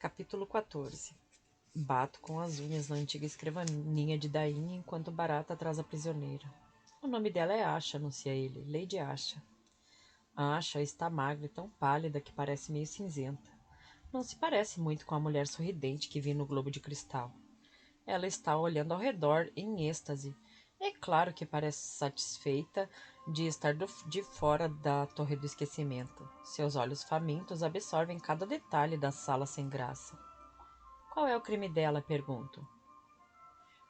Capítulo 14. Bato com as unhas na antiga escrivaninha de Dainha enquanto Barata atrás a prisioneira. O nome dela é Asha, anuncia ele. Lady Asha. A Asha está magra e tão pálida que parece meio cinzenta. Não se parece muito com a mulher sorridente que vi no globo de cristal. Ela está olhando ao redor em êxtase. É claro que parece satisfeita de estar de fora da Torre do Esquecimento. Seus olhos famintos absorvem cada detalhe da sala sem graça. Qual é o crime dela? Pergunto,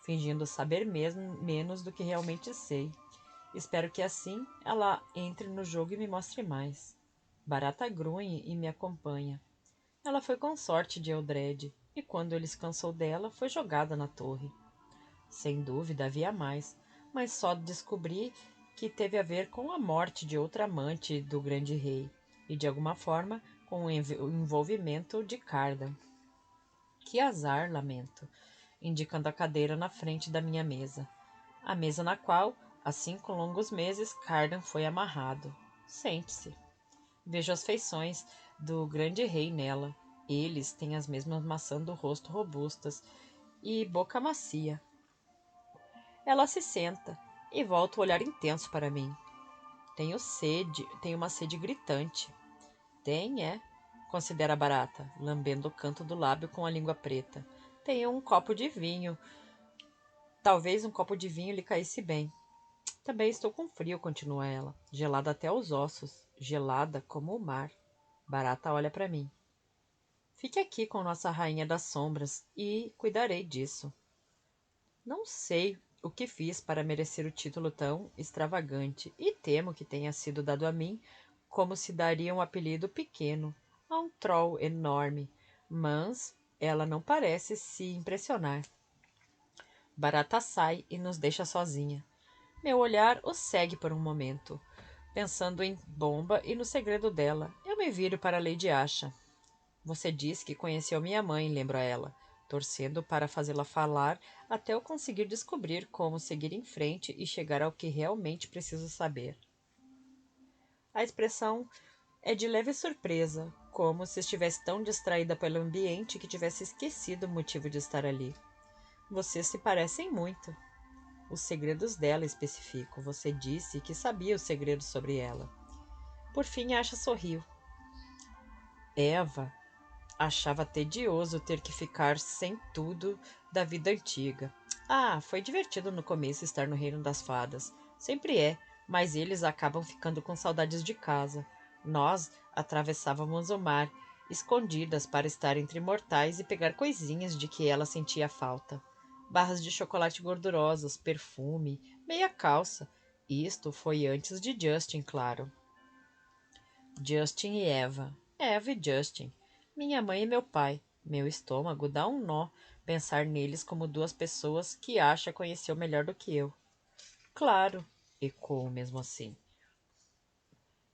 fingindo saber menos do que realmente sei. Espero que assim ela entre no jogo e me mostre mais. Barata grunhe e me acompanha. Ela foi consorte de Eldred, e quando ele se cansou dela, foi jogada na torre. Sem dúvida havia mais, mas só descobri que teve a ver com a morte de outra amante do grande rei, e de alguma forma com o envolvimento de Cardan. Que azar, lamento, indicando a cadeira na frente da minha mesa. A mesa na qual, há 5 longos meses, Cardan foi amarrado. Sente-se. Vejo as feições do grande rei nela. Eles têm as mesmas maçãs do rosto robustas e boca macia. Ela se senta e volta o olhar intenso para mim. Tenho uma sede gritante. Tem, é? Considera a Barata, lambendo o canto do lábio com a língua preta. Tenho um copo de vinho. Talvez um copo de vinho lhe caísse bem. Também estou com frio, continua ela, gelada até os ossos, gelada como o mar. Barata olha para mim. Fique aqui com nossa rainha das sombras e cuidarei disso. Não sei o que fiz para merecer o título tão extravagante e temo que tenha sido dado a mim como se daria um apelido pequeno a um troll enorme, mas ela não parece se impressionar. Barata sai e nos deixa sozinha. Meu olhar o segue por um momento, pensando em Bomba e no segredo dela. Eu me viro para Lady Asha. Você disse que conheceu minha mãe, lembro a ela, torcendo para fazê-la falar até eu conseguir descobrir como seguir em frente e chegar ao que realmente preciso saber. A expressão é de leve surpresa, como se estivesse tão distraída pelo ambiente que tivesse esquecido o motivo de estar ali. Vocês se parecem muito. Os segredos dela especifico. Você disse que sabia os segredos sobre ela. Por fim, Asha sorriu. Eva achava tedioso ter que ficar sem tudo da vida antiga. Ah, foi divertido no começo estar no reino das fadas. Sempre é, mas eles acabam ficando com saudades de casa. Nós atravessávamos o mar, escondidas para estar entre mortais e pegar coisinhas de que ela sentia falta. Barras de chocolate gordurosos, perfume, meia calça. Isto foi antes de Justin, claro. Justin e Eva. Eva e Justin. Minha mãe e meu pai. Meu estômago dá um nó pensar neles como duas pessoas que Asha conheceu melhor do que eu. Claro, ecoou mesmo assim.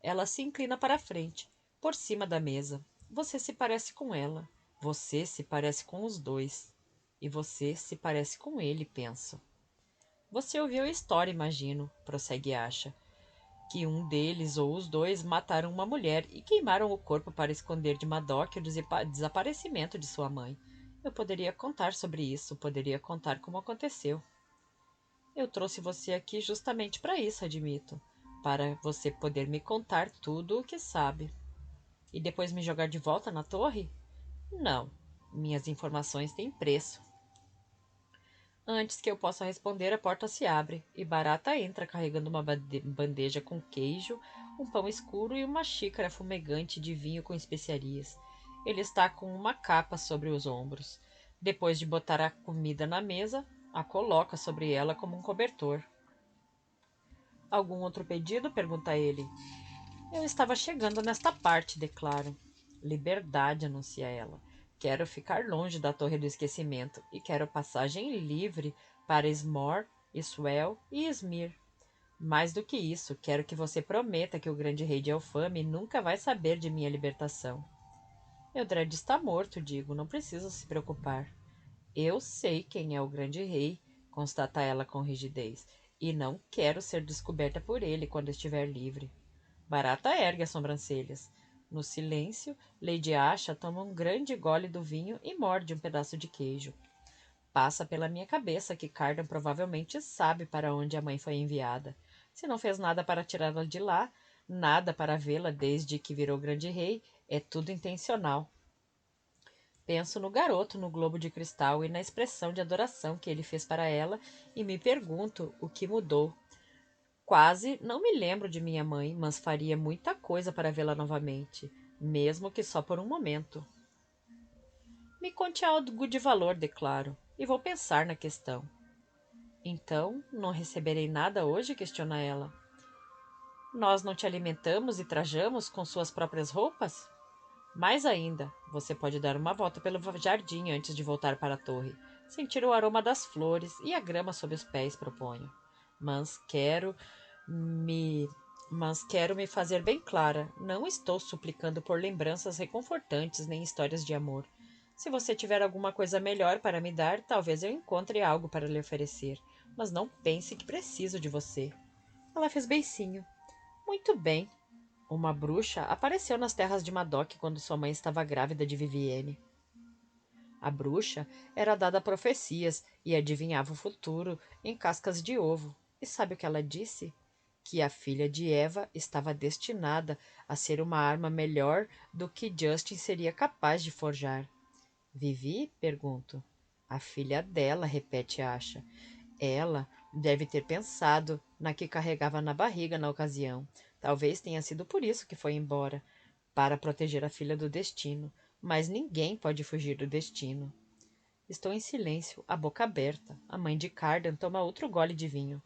Ela se inclina para a frente, por cima da mesa. Você se parece com ela. Você se parece com os dois. E você se parece com ele, penso. Você ouviu a história, imagino, prossegue Asha, que um deles ou os dois mataram uma mulher e queimaram o corpo para esconder de Madoc o desaparecimento de sua mãe. Eu poderia contar sobre isso, poderia contar como aconteceu. Eu trouxe você aqui justamente para isso, admito, para você poder me contar tudo o que sabe. E depois me jogar de volta na torre? Não, minhas informações têm preço. Antes que eu possa responder, a porta se abre e Barata entra carregando uma bandeja com queijo, um pão escuro e uma xícara fumegante de vinho com especiarias. Ele está com uma capa sobre os ombros. Depois de botar a comida na mesa, a coloca sobre ela como um cobertor. Algum outro pedido? Pergunta ele. Eu estava chegando nesta parte, declaro. Liberdade, anuncia ela. Quero ficar longe da Torre do Esquecimento e quero passagem livre para Smor, Iswell e Smir. Mais do que isso, quero que você prometa que o grande rei de Elfame nunca vai saber de minha libertação. Eldred está morto, digo, não preciso se preocupar. Eu sei quem é o grande rei, constata ela com rigidez, e não quero ser descoberta por ele quando estiver livre. Barata ergue as sobrancelhas. No silêncio, Lady Asha toma um grande gole do vinho e morde um pedaço de queijo. Passa pela minha cabeça que Cardan provavelmente sabe para onde a mãe foi enviada. Se não fez nada para tirá-la de lá, nada para vê-la desde que virou grande rei, é tudo intencional. Penso no garoto no globo de cristal e na expressão de adoração que ele fez para ela e me pergunto o que mudou. Quase não me lembro de minha mãe, mas faria muita coisa para vê-la novamente, mesmo que só por um momento. Me conte algo de valor, declaro, e vou pensar na questão. Então, não receberei nada hoje? Questiona ela. Nós não te alimentamos e trajamos com suas próprias roupas? Mais ainda, você pode dar uma volta pelo jardim antes de voltar para a torre. Sentir o aroma das flores e a grama sob os pés, proponho. Mas me mas quero me fazer bem clara. Não estou suplicando por lembranças reconfortantes nem histórias de amor. Se você tiver alguma coisa melhor para me dar, talvez eu encontre algo para lhe oferecer. Mas não pense que preciso de você. Ela fez beicinho. Muito bem. Uma bruxa apareceu nas terras de Madoc quando sua mãe estava grávida de Vivienne. A bruxa era dada a profecias e adivinhava o futuro em cascas de ovo. E sabe o que ela disse? Que a filha de Eva estava destinada a ser uma arma melhor do que Justin seria capaz de forjar. Vivi? Pergunto. A filha dela, repete Asha. Ela deve ter pensado na que carregava na barriga na ocasião. Talvez tenha sido por isso que foi embora, para proteger a filha do destino. Mas ninguém pode fugir do destino. Estou em silêncio, a boca aberta. A mãe de Cardan toma outro gole de vinho.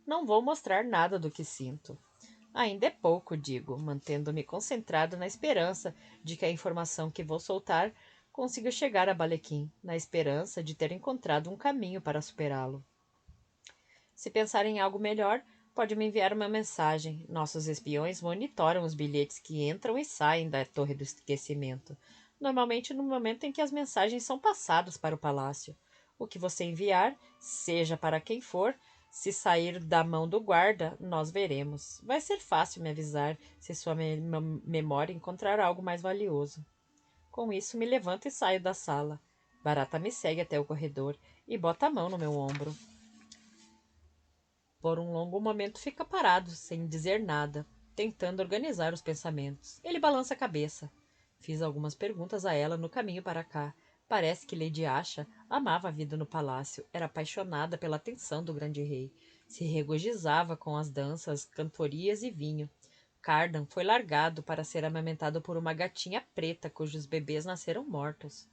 Não vou mostrar nada do que sinto. Ainda é pouco, digo, mantendo-me concentrado na esperança de que a informação que vou soltar consiga chegar a Balequim, na esperança de ter encontrado um caminho para superá-lo. Se pensar em algo melhor, pode me enviar uma mensagem. Nossos espiões monitoram os bilhetes que entram e saem da Torre do Esquecimento, normalmente no momento em que as mensagens são passadas para o palácio. O que você enviar, seja para quem for, se sair da mão do guarda, nós veremos. Vai ser fácil me avisar se sua memória encontrar algo mais valioso. Com isso, me levanto e saio da sala. Barata me segue até o corredor e bota a mão no meu ombro. Por um longo momento fica parado, sem dizer nada, tentando organizar os pensamentos. Ele balança a cabeça. Fiz algumas perguntas a ela no caminho para cá. Parece que Lady Asha amava a vida no palácio, era apaixonada pela atenção do grande rei. Se regozijava com as danças, cantorias e vinho. Cardan foi largado para ser amamentado por uma gatinha preta cujos bebês nasceram mortos.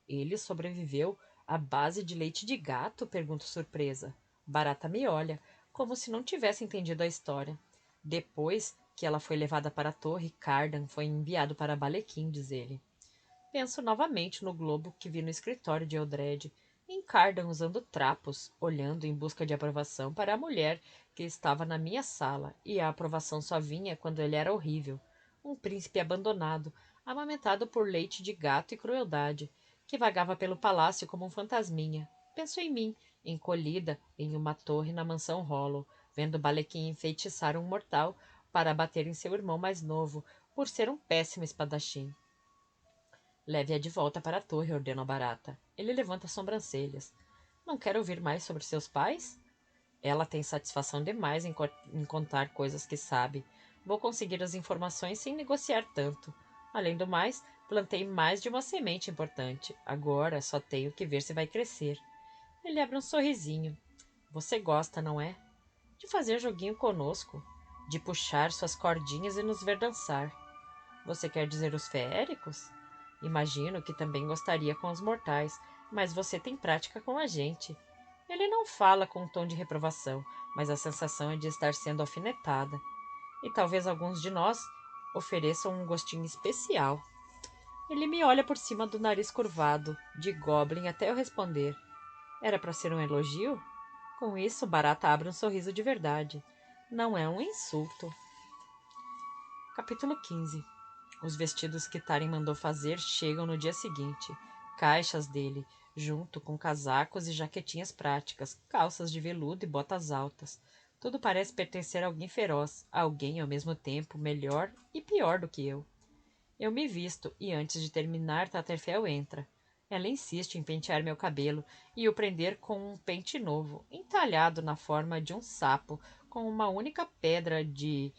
Ele sobreviveu à base de leite de gato? Pergunto surpresa. Barata me olha, como se não tivesse entendido a história. Depois que ela foi levada para a torre, Cardan foi enviado para Balequim, diz ele. Penso novamente no globo que vi no escritório de Eldred, em Cardan usando trapos, olhando em busca de aprovação para a mulher que estava na minha sala, e a aprovação só vinha quando ele era horrível. Um príncipe abandonado, amamentado por leite de gato e crueldade, que vagava pelo palácio como um fantasminha. Penso em mim, encolhida em uma torre na mansão Hollow, vendo Balequim enfeitiçar um mortal para abater em seu irmão mais novo, por ser um péssimo espadachim. Leve-a de volta para a torre, ordena a Barata. Ele levanta as sobrancelhas. Não quer ouvir mais sobre seus pais? Ela tem satisfação demais em contar coisas que sabe. Vou conseguir as informações sem negociar tanto. Além do mais, plantei mais de uma semente importante. Agora só tenho que ver se vai crescer. Ele abre um sorrisinho. Você gosta, não é? De fazer joguinho conosco. De puxar suas cordinhas e nos ver dançar. Você quer dizer os feéricos? Imagino que também gostaria com os mortais, mas você tem prática com a gente. Ele não fala com um tom de reprovação, mas a sensação é de estar sendo alfinetada. E talvez alguns de nós ofereçam um gostinho especial. Ele me olha por cima do nariz curvado, de goblin até eu responder. Era para ser um elogio? Com isso, Barata abre um sorriso de verdade. Não é um insulto. Capítulo 15. Os vestidos que Taren mandou fazer chegam no dia seguinte. Caixas dele, junto com casacos e jaquetinhas práticas, calças de veludo e botas altas. Tudo parece pertencer a alguém feroz, a alguém ao mesmo tempo melhor e pior do que eu. Eu me visto e antes de terminar, Taterfel entra. Ela insiste em pentear meu cabelo e o prender com um pente novo, entalhado na forma de um sapo, com uma única pedra de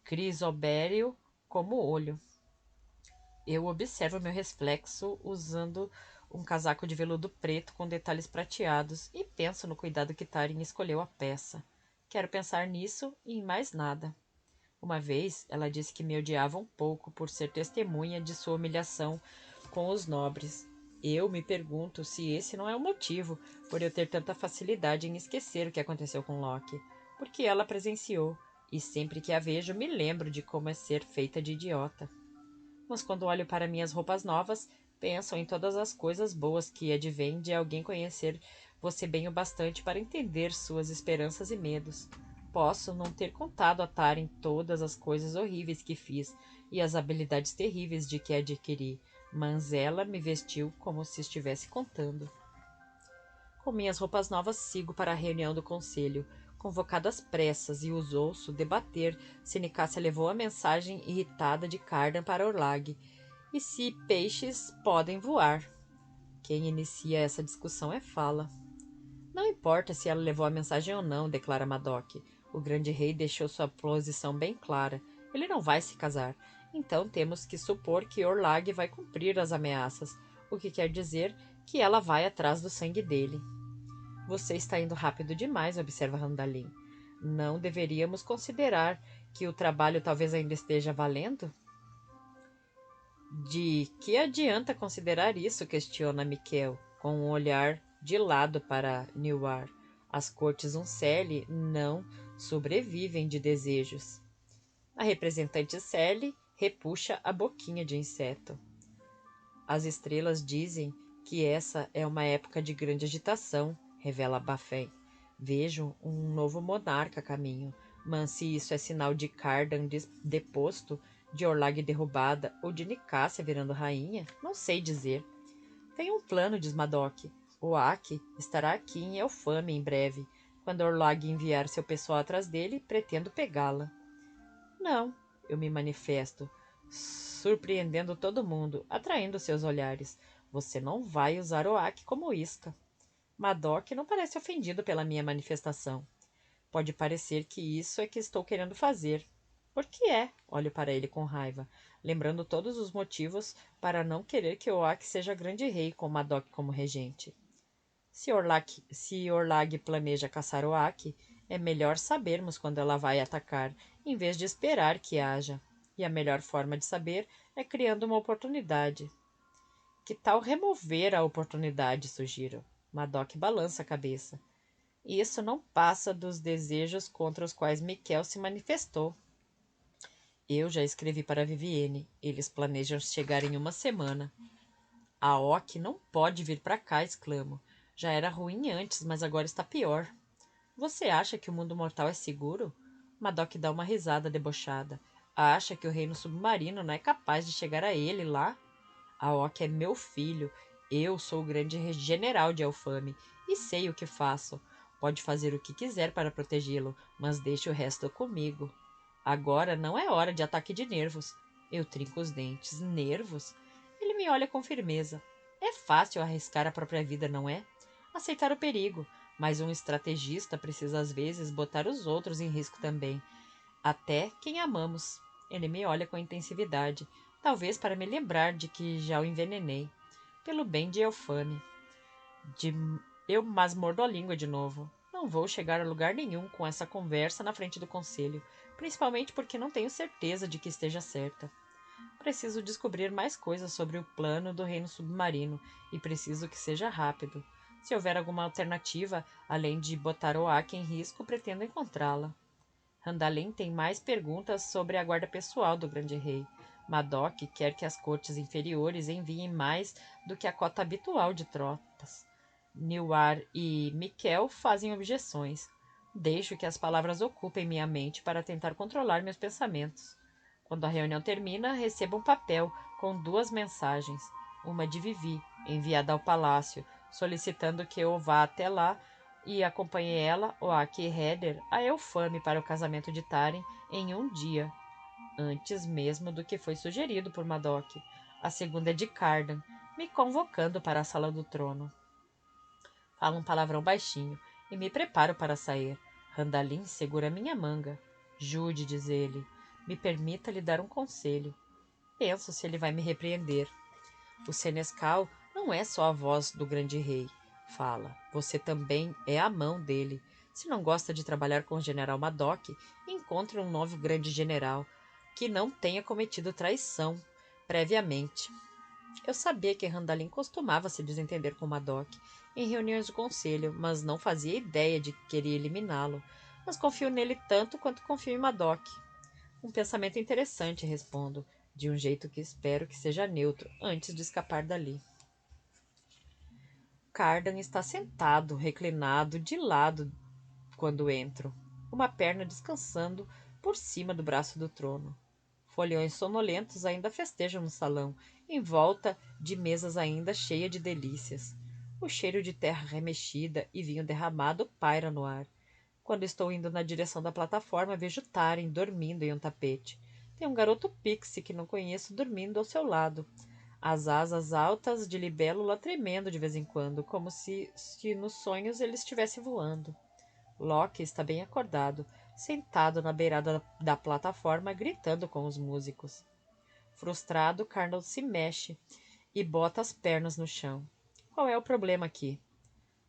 crisobério como olho. Eu observo meu reflexo usando um casaco de veludo preto com detalhes prateados e penso no cuidado que Taryn escolheu a peça. Quero pensar nisso e em mais nada. Uma vez, ela disse que me odiava um pouco por ser testemunha de sua humilhação com os nobres. Eu me pergunto se esse não é o motivo por eu ter tanta facilidade em esquecer o que aconteceu com Loki, porque ela presenciou, e sempre que a vejo me lembro de como é ser feita de idiota. Mas quando olho para minhas roupas novas, penso em todas as coisas boas que advêm de alguém conhecer você bem o bastante para entender suas esperanças e medos. Posso não ter contado a Taryn todas as coisas horríveis que fiz e as habilidades terríveis de que adquiri, mas ela me vestiu como se estivesse contando. Com minhas roupas novas, sigo para a reunião do conselho, convocado às pressas, e os ouço debater se Nicásia levou a mensagem irritada de Cardan para Orlag, e se peixes podem voar. Quem inicia essa discussão é Fala. Não importa se ela levou a mensagem ou não, declara Madoc. O grande rei deixou sua posição bem clara. Ele não vai se casar. Então temos que supor que Orlag vai cumprir as ameaças, o que quer dizer que ela vai atrás do sangue dele. Você está indo rápido demais, observa Randalin. Não deveríamos considerar que o trabalho talvez ainda esteja valendo? De que adianta considerar isso? Questiona Miquel, com um olhar de lado para Newar. As cortes Uncelle não sobrevivem de desejos. A representante Celle repuxa a boquinha de inseto. As estrelas dizem que essa é uma época de grande agitação, revela Bafém. Vejo um novo monarca a caminho, mas se isso é sinal de Cardan deposto, de Orlag derrubada ou de Nicásia virando rainha, não sei dizer. Tenho um plano, diz Madoc. Oak estará aqui em Elfame em breve. Quando Orlag enviar seu pessoal atrás dele, pretendo pegá-la. Não, eu me manifesto, surpreendendo todo mundo, atraindo seus olhares. Você não vai usar Oak como isca. Madoc não parece ofendido pela minha manifestação. Pode parecer que isso é que estou querendo fazer. Por que é? Olho para ele com raiva, lembrando todos os motivos para não querer que Oak seja grande rei com Madoc como regente. Se Orlag planeja caçar Oak, é melhor sabermos quando ela vai atacar, em vez de esperar que haja. E a melhor forma de saber é criando uma oportunidade. Que tal remover a oportunidade, sugiro. Madoc balança a cabeça. Isso não passa dos desejos contra os quais Miquel se manifestou. Eu já escrevi para Vivienne. Eles planejam chegar em uma semana. A Ock não pode vir para cá, exclamo. Já era ruim antes, mas agora está pior. Você acha que o mundo mortal é seguro? Madoc dá uma risada debochada. Acha que o reino submarino não é capaz de chegar a ele lá? Aoki é meu filho. Eu sou o grande general de Elfame e sei o que faço. Pode fazer o que quiser para protegê-lo, mas deixe o resto comigo. Agora não é hora de ataque de nervos. Eu trinco os dentes. Nervos? Ele me olha com firmeza. É fácil arriscar a própria vida, não é? Aceitar o perigo, mas um estrategista precisa às vezes botar os outros em risco também. Até quem amamos. Ele me olha com intensividade, talvez para me lembrar de que já o envenenei. Pelo bem de Elfame. Mas mordo a língua de novo. Não vou chegar a lugar nenhum com essa conversa na frente do conselho, principalmente porque não tenho certeza de que esteja certa. Preciso descobrir mais coisas sobre o plano do reino submarino e preciso que seja rápido. Se houver alguma alternativa, além de botar Oak em risco, pretendo encontrá-la. Randalin tem mais perguntas sobre a guarda pessoal do grande rei. Madoc quer que as cortes inferiores enviem mais do que a cota habitual de tropas. Newar e Miquel fazem objeções. Deixo que as palavras ocupem minha mente para tentar controlar meus pensamentos. Quando a reunião termina, recebo um papel com 2 mensagens. Uma de Vivi, enviada ao palácio, solicitando que eu vá até lá e acompanhei ela, Oaki e Heather, a Elfame para o casamento de Taren em um dia, antes mesmo do que foi sugerido por Madoc. A segunda é de Cardan, me convocando para a sala do trono. Falo um palavrão baixinho e me preparo para sair. Randalin segura minha manga. Jude, diz ele, me permita lhe dar um conselho. Penso se ele vai me repreender. O Senescal não é só a voz do grande rei. Fala, você também é a mão dele. Se não gosta de trabalhar com o general Madoc, encontre um novo grande general que não tenha cometido traição previamente. Eu sabia que Randalin costumava se desentender com Madoc em reuniões de conselho, mas não fazia ideia de que queria eliminá-lo. Mas confio nele tanto quanto confio em Madoc. Um pensamento interessante, respondo, de um jeito que espero que seja neutro, antes de escapar dali. Cardan está sentado, reclinado, de lado quando entro, uma perna descansando por cima do braço do trono. Foliões sonolentos ainda festejam no salão, em volta de mesas ainda cheias de delícias. O cheiro de terra remexida e vinho derramado paira no ar. Quando estou indo na direção da plataforma, vejo Taren dormindo em um tapete. Tem um garoto pixie que não conheço dormindo ao seu lado. As asas altas de libélula tremendo de vez em quando, como se nos sonhos ele estivesse voando. Loki está bem acordado, sentado na beirada da plataforma, gritando com os músicos. Frustrado, Carnal se mexe e bota as pernas no chão. Qual é o problema aqui?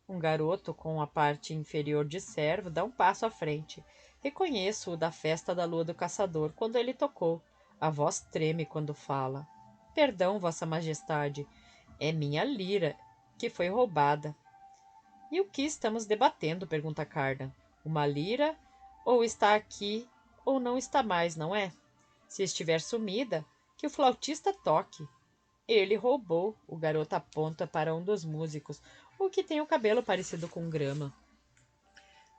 Um garoto com a parte inferior de servo dá um passo à frente. Reconheço-o da festa da lua do caçador, quando ele tocou. A voz treme quando fala. Perdão, vossa majestade. É minha lira, que foi roubada. E o que estamos debatendo? Pergunta Cardan. Uma lira? Ou está aqui, ou não está mais, não é? Se estiver sumida, que o flautista toque. Ele roubou. O garoto aponta para um dos músicos, o que tem o cabelo parecido com grama.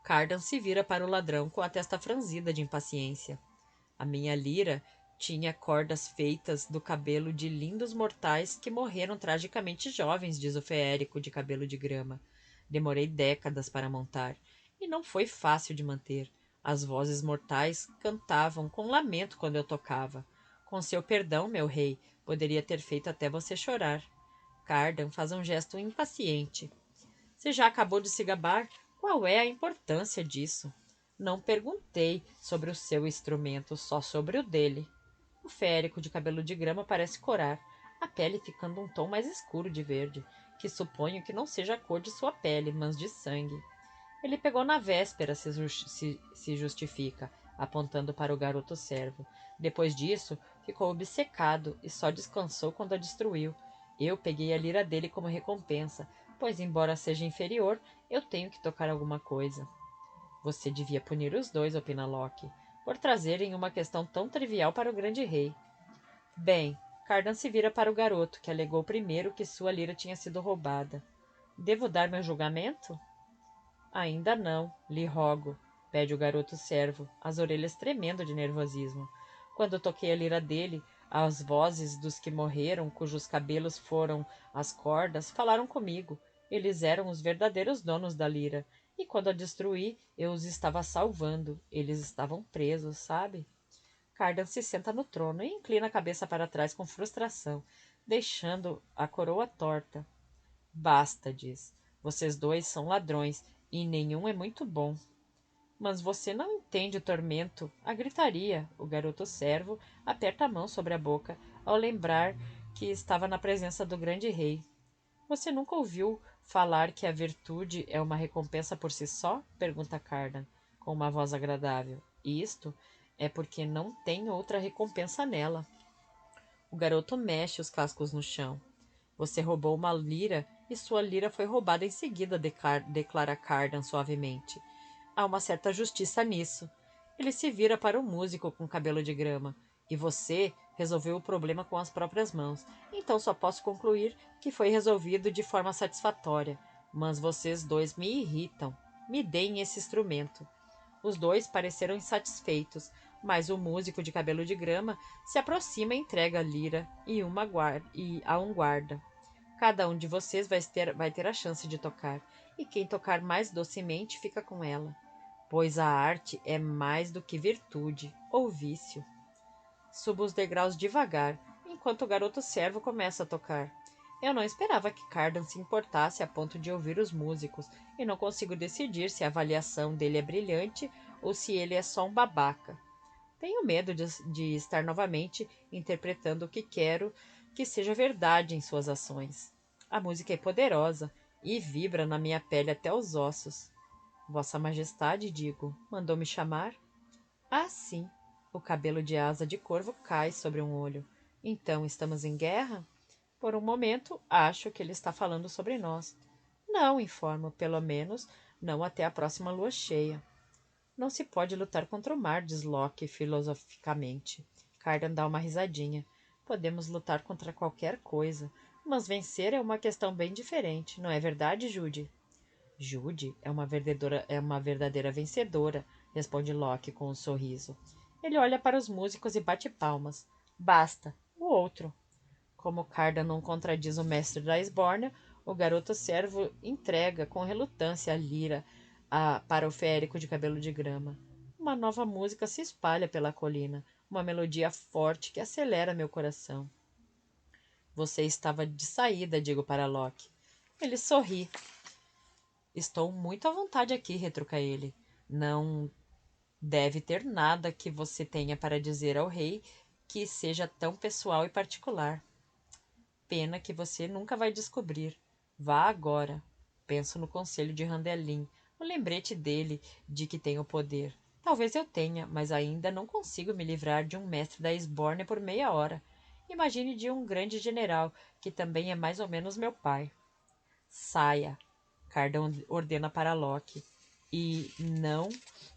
Cardan se vira para o ladrão com a testa franzida de impaciência. A minha lira tinha cordas feitas do cabelo de lindos mortais que morreram tragicamente jovens, diz o feérico de cabelo de grama. Demorei décadas para montar, e não foi fácil de manter. As vozes mortais cantavam com lamento quando eu tocava. Com seu perdão, meu rei, poderia ter feito até você chorar. Cardan faz um gesto impaciente. Você já acabou de se gabar? Qual é a importância disso? Não perguntei sobre o seu instrumento, só sobre o dele. O férico de cabelo de grama parece corar, a pele ficando um tom mais escuro de verde, que suponho que não seja a cor de sua pele, mas de sangue. Ele pegou na véspera, se justifica, apontando para o garoto servo. Depois disso, ficou obcecado e só descansou quando a destruiu. Eu peguei a lira dele como recompensa, pois, embora seja inferior, eu tenho que tocar alguma coisa. Você devia punir os dois, opina Loki, por trazerem uma questão tão trivial para o grande rei. Bem, Cardan se vira para o garoto, que alegou primeiro que sua lira tinha sido roubada. Devo dar meu julgamento? Ainda não, lhe rogo, pede o garoto servo, as orelhas tremendo de nervosismo. Quando toquei a lira dele, as vozes dos que morreram, cujos cabelos foram as cordas, falaram comigo. Eles eram os verdadeiros donos da lira. E quando a destruí, eu os estava salvando. Eles estavam presos, sabe? Cardan se senta no trono e inclina a cabeça para trás com frustração, deixando a coroa torta. Basta, diz. Vocês dois são ladrões e nenhum é muito bom. Mas você não entende o tormento, a gritaria. O garoto servo aperta a mão sobre a boca ao lembrar que estava na presença do grande rei. Você nunca ouviu falar que a virtude é uma recompensa por si só? Pergunta Cardan, com uma voz agradável. Isto é porque não tem outra recompensa nela. O garoto mexe os cascos no chão. Você roubou uma lira e sua lira foi roubada em seguida, declara Cardan suavemente. Há uma certa justiça nisso. Ele se vira para o músico com cabelo de grama. E você resolveu o problema com as próprias mãos. Então só posso concluir que foi resolvido de forma satisfatória. Mas vocês dois me irritam. Me deem esse instrumento. Os dois pareceram insatisfeitos, mas o músico de cabelo de grama se aproxima e entrega a lira a um guarda. Cada um de vocês vai ter a chance de tocar. e quem tocar mais docemente fica com ela, pois a arte é mais do que virtude ou vício. Subo os degraus devagar, enquanto o garoto servo começa a tocar. Eu não esperava que Cardan se importasse a ponto de ouvir os músicos, e não consigo decidir se a avaliação dele é brilhante ou se ele é só um babaca. Tenho medo de estar novamente interpretando o que quero que seja verdade em suas ações. A música é poderosa e vibra na minha pele até os ossos. Vossa Majestade, digo, mandou me chamar? Ah, sim. O cabelo de asa de corvo cai sobre um olho. Então, estamos em guerra? Por um momento, acho que ele está falando sobre nós. Não, informo, pelo menos não até a próxima lua cheia. Não se pode lutar contra o mar, diz Loki filosoficamente. Cardan dá uma risadinha. Podemos lutar contra qualquer coisa, mas vencer é uma questão bem diferente, não é verdade, Jude? Jude é uma verdadeira vencedora, responde Loki com um sorriso. Ele olha para os músicos e bate palmas. Basta, o outro. Como Cardan não contradiz o mestre da esbórnia, o garoto servo entrega com relutância a lira para o férico de cabelo de grama. Uma nova música se espalha pela colina, uma melodia forte que acelera meu coração. Você estava de saída, digo para Loki. Ele sorri. Estou muito à vontade aqui, retruca ele. Não deve ter nada que você tenha para dizer ao rei que seja tão pessoal e particular. Pena que você nunca vai descobrir. Vá agora. Penso no conselho de Randelin, o lembrete dele de que tenho poder. Talvez eu tenha, mas ainda não consigo me livrar de um mestre da Esbórnia por meia hora. Imagine de um grande general, que também é mais ou menos meu pai. Saia, Cardan ordena para Loki. E não,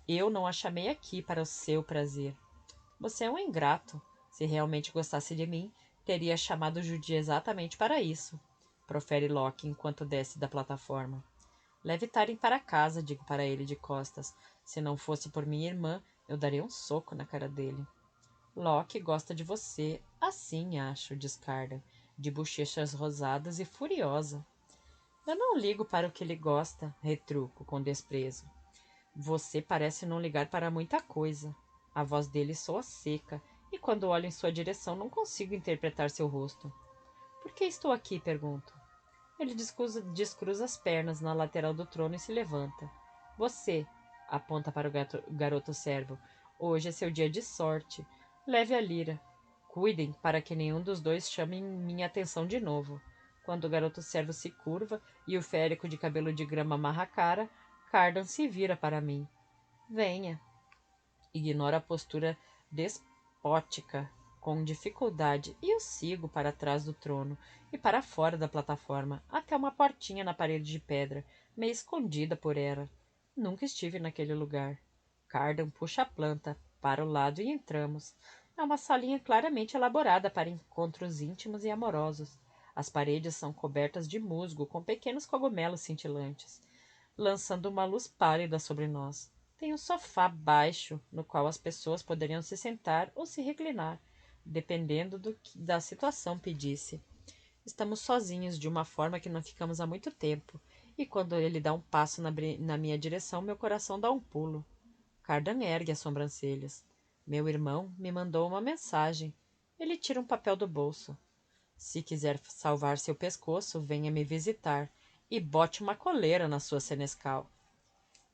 eu não a chamei aqui para o seu prazer. Você é um ingrato. Se realmente gostasse de mim, teria chamado Judy exatamente para isso, profere Loki enquanto desce da plataforma. Leve Taren para casa, digo para ele de costas. Se não fosse por minha irmã, eu daria um soco na cara dele. Loki gosta de você, assim acho, diz Cardan, de bochechas rosadas e furiosa. Eu não ligo para o que ele gosta, retruco com desprezo. Você parece não ligar para muita coisa. A voz dele soa seca, e quando olho em sua direção não consigo interpretar seu rosto. Por que estou aqui? Pergunto. Ele descruza as pernas na lateral do trono e se levanta. Você, aponta para o garoto servo, hoje é seu dia de sorte. Leve a lira. Cuidem para que nenhum dos dois chame minha atenção de novo. Quando o garoto servo se curva e o férico de cabelo de grama amarra a cara, Cardan se vira para mim. Venha. Ignoro a postura despótica com dificuldade e o sigo para trás do trono e para fora da plataforma, até uma portinha na parede de pedra, meio escondida por ela. Nunca estive naquele lugar. Cardan puxa a planta para o lado e entramos. É uma salinha claramente elaborada para encontros íntimos e amorosos. As paredes são cobertas de musgo com pequenos cogumelos cintilantes, lançando uma luz pálida sobre nós. Tem um sofá baixo, no qual as pessoas poderiam se sentar ou se reclinar, dependendo da situação pedisse. Estamos sozinhos de uma forma que não ficamos há muito tempo, e quando ele dá um passo na minha direção, meu coração dá um pulo. Cardan ergue as sobrancelhas. Meu irmão me mandou uma mensagem. Ele tira um papel do bolso. Se quiser salvar seu pescoço, venha me visitar e bote uma coleira na sua senescal.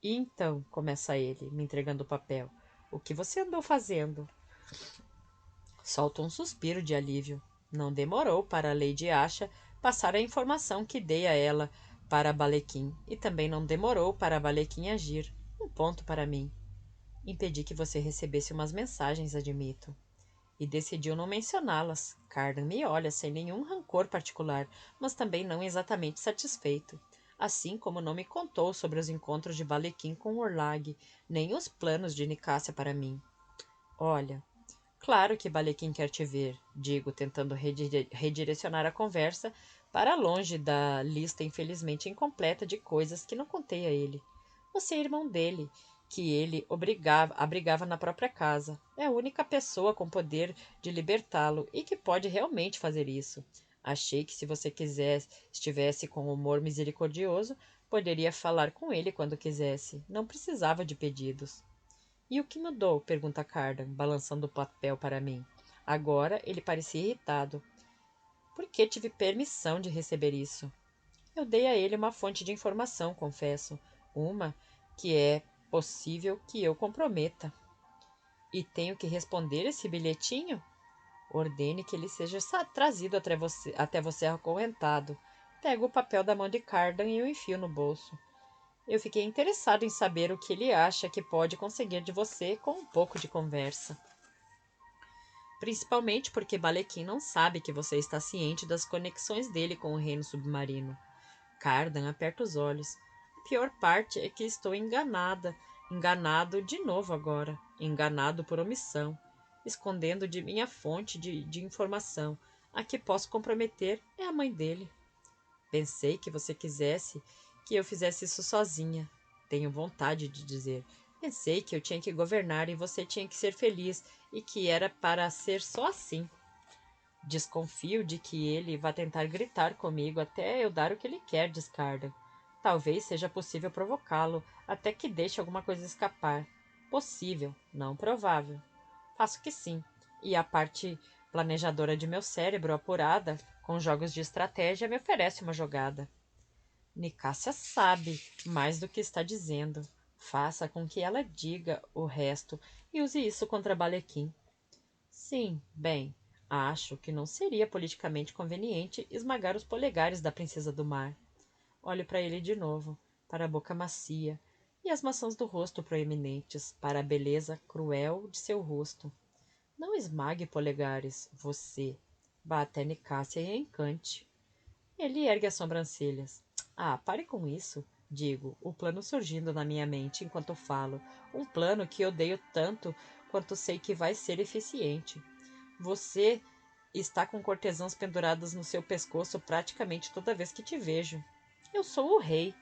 E então, começa ele, me entregando o papel, o que você andou fazendo? Solto um suspiro de alívio. Não demorou para a Lady Asha passar a informação que dei a ela para Balequim, e também não demorou para Balequim agir. Um ponto para mim. Impedi que você recebesse umas mensagens, admito. E decidiu não mencioná-las. Cardan me olha sem nenhum rancor particular, mas também não exatamente satisfeito. Assim como não me contou sobre os encontros de Balequim com Orlag, nem os planos de Nicásia para mim. Olha, claro que Balequim quer te ver, digo, tentando redirecionar a conversa para longe da lista infelizmente incompleta de coisas que não contei a ele. Você é irmão dele, que ele abrigava na própria casa. É a única pessoa com poder de libertá-lo e que pode realmente fazer isso. Achei que se você estivesse com humor misericordioso, Poderia falar com ele quando quisesse. Não precisava de pedidos. E o que mudou? Pergunta Cardan, balançando o papel para mim. Agora ele parecia irritado. Por que tive permissão de receber isso? Eu dei a ele uma fonte de informação, confesso. Uma que é possível que eu comprometa. E tenho que responder esse bilhetinho? Ordene que ele seja trazido até você acorrentado. Pego o papel da mão de Cardan e o enfio no bolso. Eu fiquei interessado em saber o que ele acha que pode conseguir de você com um pouco de conversa. Principalmente porque Balequim não sabe que você está ciente das conexões dele com o reino submarino. Cardan aperta os olhos. A pior parte é que estou enganada. Enganado de novo agora. Enganado por omissão. Escondendo de minha fonte de informação. A que posso comprometer é a mãe dele. Pensei que você quisesse que eu fizesse isso sozinha. Tenho vontade de dizer. Pensei que eu tinha que governar e você tinha que ser feliz e que era para ser só assim. Desconfio de que ele vá tentar gritar comigo até eu dar o que ele quer, diz Cardan. Talvez seja possível provocá-lo até que deixe alguma coisa escapar. Possível, não provável. Faço que sim. E a parte planejadora de meu cérebro, apurada, com jogos de estratégia, me oferece uma jogada. Nicásia sabe mais do que está dizendo. Faça com que ela diga o resto e use isso contra Balequim. Sim, bem, acho que não seria politicamente conveniente esmagar os polegares da princesa do mar. Olho para ele de novo, para a boca macia e as maçãs do rosto proeminentes, para a beleza cruel de seu rosto. Não esmague polegares, você. Vá até Nicásia e encante. Ele ergue as sobrancelhas. Ah, pare com isso, digo, o plano surgindo na minha mente enquanto falo. Um plano que odeio tanto quanto sei que vai ser eficiente. Você está com cortesãs penduradas no seu pescoço praticamente toda vez que te vejo. Eu sou o rei.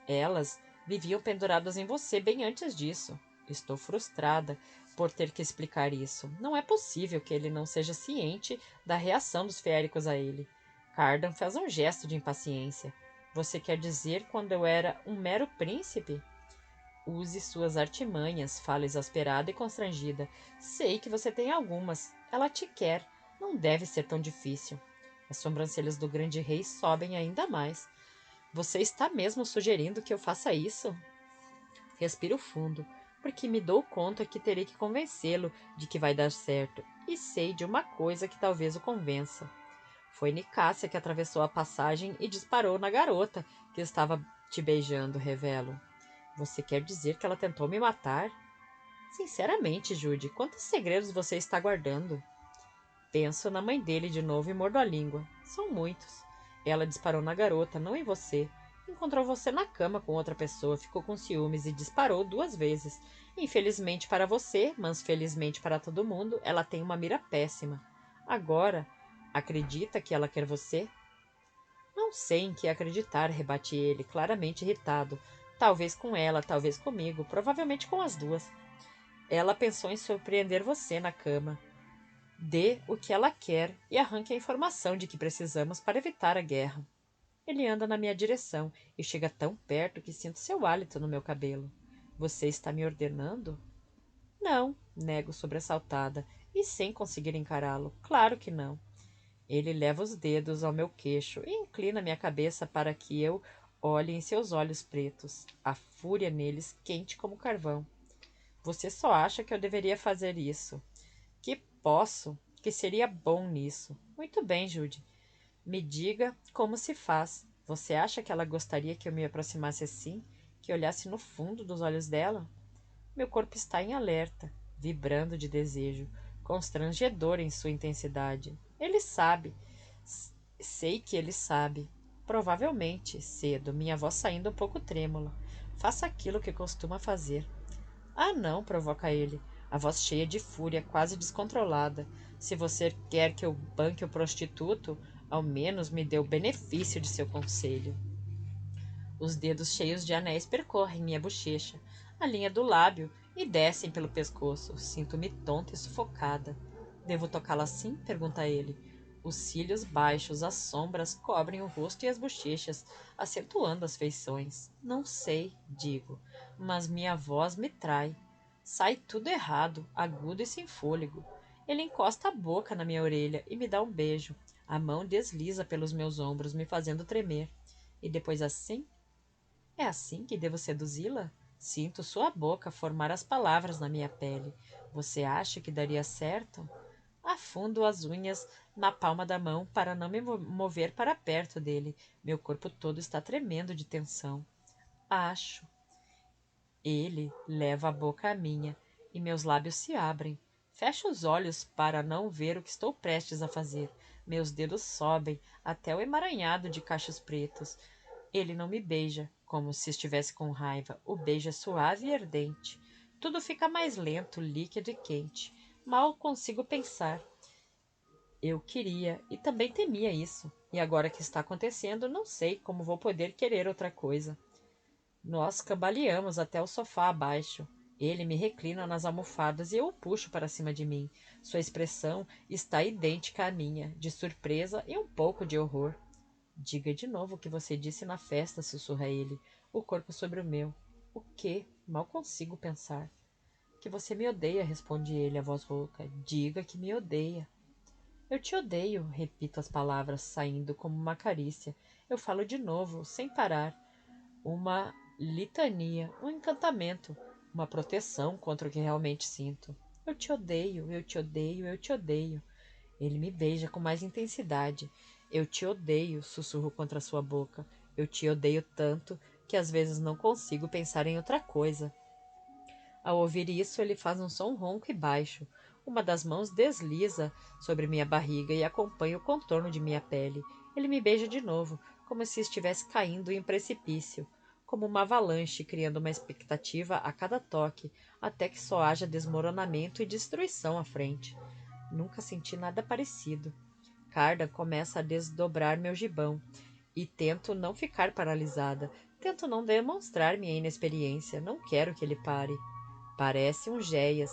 Elas viviam penduradas em você bem antes disso. Estou frustrada por ter que explicar isso. Não é possível que ele não seja ciente da reação dos feéricos a ele. Cardan fez um gesto de impaciência. Você quer dizer quando eu era um mero príncipe? Use suas artimanhas, fala exasperada e constrangida. Sei que você tem algumas. Ela te quer. Não deve ser tão difícil. As sobrancelhas do grande rei sobem ainda mais. Você está mesmo sugerindo que eu faça isso? Respiro fundo, porque me dou conta que terei que convencê-lo de que vai dar certo. E sei de uma coisa que talvez o convença. Foi Nicásia que atravessou a passagem e disparou na garota que estava te beijando, revelo. Você quer dizer que ela tentou me matar? Sinceramente, Judy, quantos segredos você está guardando? Penso na mãe dele de novo e mordo a língua. São muitos. Ela disparou na garota, não em você. Encontrou você na cama com outra pessoa, ficou com ciúmes e disparou 2 vezes. Infelizmente para você, mas felizmente para todo mundo, ela tem uma mira péssima. Agora, acredita que ela quer você? Não sei em que acreditar, rebate ele, claramente irritado. Talvez com ela, talvez comigo, provavelmente com as duas. Ela pensou em surpreender você na cama. Dê o que ela quer e arranque a informação de que precisamos para evitar a guerra. Ele anda na minha direção e chega tão perto que sinto seu hálito no meu cabelo. Você está me ordenando? Não, nego sobressaltada e sem conseguir encará-lo. Claro que não. Ele leva os dedos ao meu queixo e inclina minha cabeça para que eu olhe em seus olhos pretos, a fúria neles quente como carvão. Você só acha que eu deveria fazer isso. Que posso, que seria bom nisso. Muito bem, Judy. Me diga como se faz. Você acha que ela gostaria que eu me aproximasse assim? Que olhasse no fundo dos olhos dela? Meu corpo está em alerta, vibrando de desejo, constrangedor em sua intensidade. Ele sabe. Sei que ele sabe. Provavelmente, cedo, minha voz saindo um pouco trêmula. Faça aquilo que costuma fazer. Ah, não, provoca ele, a voz cheia de fúria, quase descontrolada. Se você quer que eu banque o prostituto, ao menos me dê o benefício de seu conselho. Os dedos cheios de anéis percorrem minha bochecha, a linha do lábio, e descem pelo pescoço. Sinto-me tonta e sufocada. Devo tocá-la assim? Pergunta ele. Os cílios baixos, as sombras cobrem o rosto e as bochechas, acentuando as feições. Não sei, digo, mas minha voz me trai. Sai tudo errado, agudo e sem fôlego. Ele encosta a boca na minha orelha e me dá um beijo. A mão desliza pelos meus ombros, me fazendo tremer. E depois assim? É assim que devo seduzi-la? Sinto sua boca formar as palavras na minha pele. Você acha que daria certo? Afundo as unhas na palma da mão para não me mover para perto dele. Meu corpo todo está tremendo de tensão. Acho. Ele leva a boca à minha e meus lábios se abrem. Fecho os olhos para não ver o que estou prestes a fazer. Meus dedos sobem até o emaranhado de cachos pretos. Ele não me beija, como se estivesse com raiva. O beijo é suave e ardente. Tudo fica mais lento, líquido e quente. Mal consigo pensar. Eu queria e também temia isso. E agora que está acontecendo, não sei como vou poder querer outra coisa. Nós cambaleamos até o sofá abaixo. Ele me reclina nas almofadas e eu o puxo para cima de mim. Sua expressão está idêntica à minha, de surpresa e um pouco de horror. Diga de novo o que você disse na festa, sussurra ele, o corpo sobre o meu. O quê? Mal consigo pensar. Que você me odeia, responde ele, a voz rouca. Diga que me odeia. Eu te odeio, repito as palavras, saindo como uma carícia. Eu falo de novo, sem parar. Uma litania, um encantamento, uma proteção contra o que realmente sinto. Eu te odeio, eu te odeio, eu te odeio. Ele me beija com mais intensidade. Eu te odeio, sussurro contra sua boca. Eu te odeio tanto que às vezes não consigo pensar em outra coisa. Ao ouvir isso, ele faz um som ronco e baixo. Uma das mãos desliza sobre minha barriga e acompanha o contorno de minha pele. Ele me beija de novo, como se estivesse caindo em um precipício, como uma avalanche, criando uma expectativa a cada toque, até que só haja desmoronamento e destruição à frente. Nunca senti nada parecido. Cardan começa a desdobrar meu gibão, e tento não ficar paralisada. Tento não demonstrar minha inexperiência. Não quero que ele pare. Parece um Géias.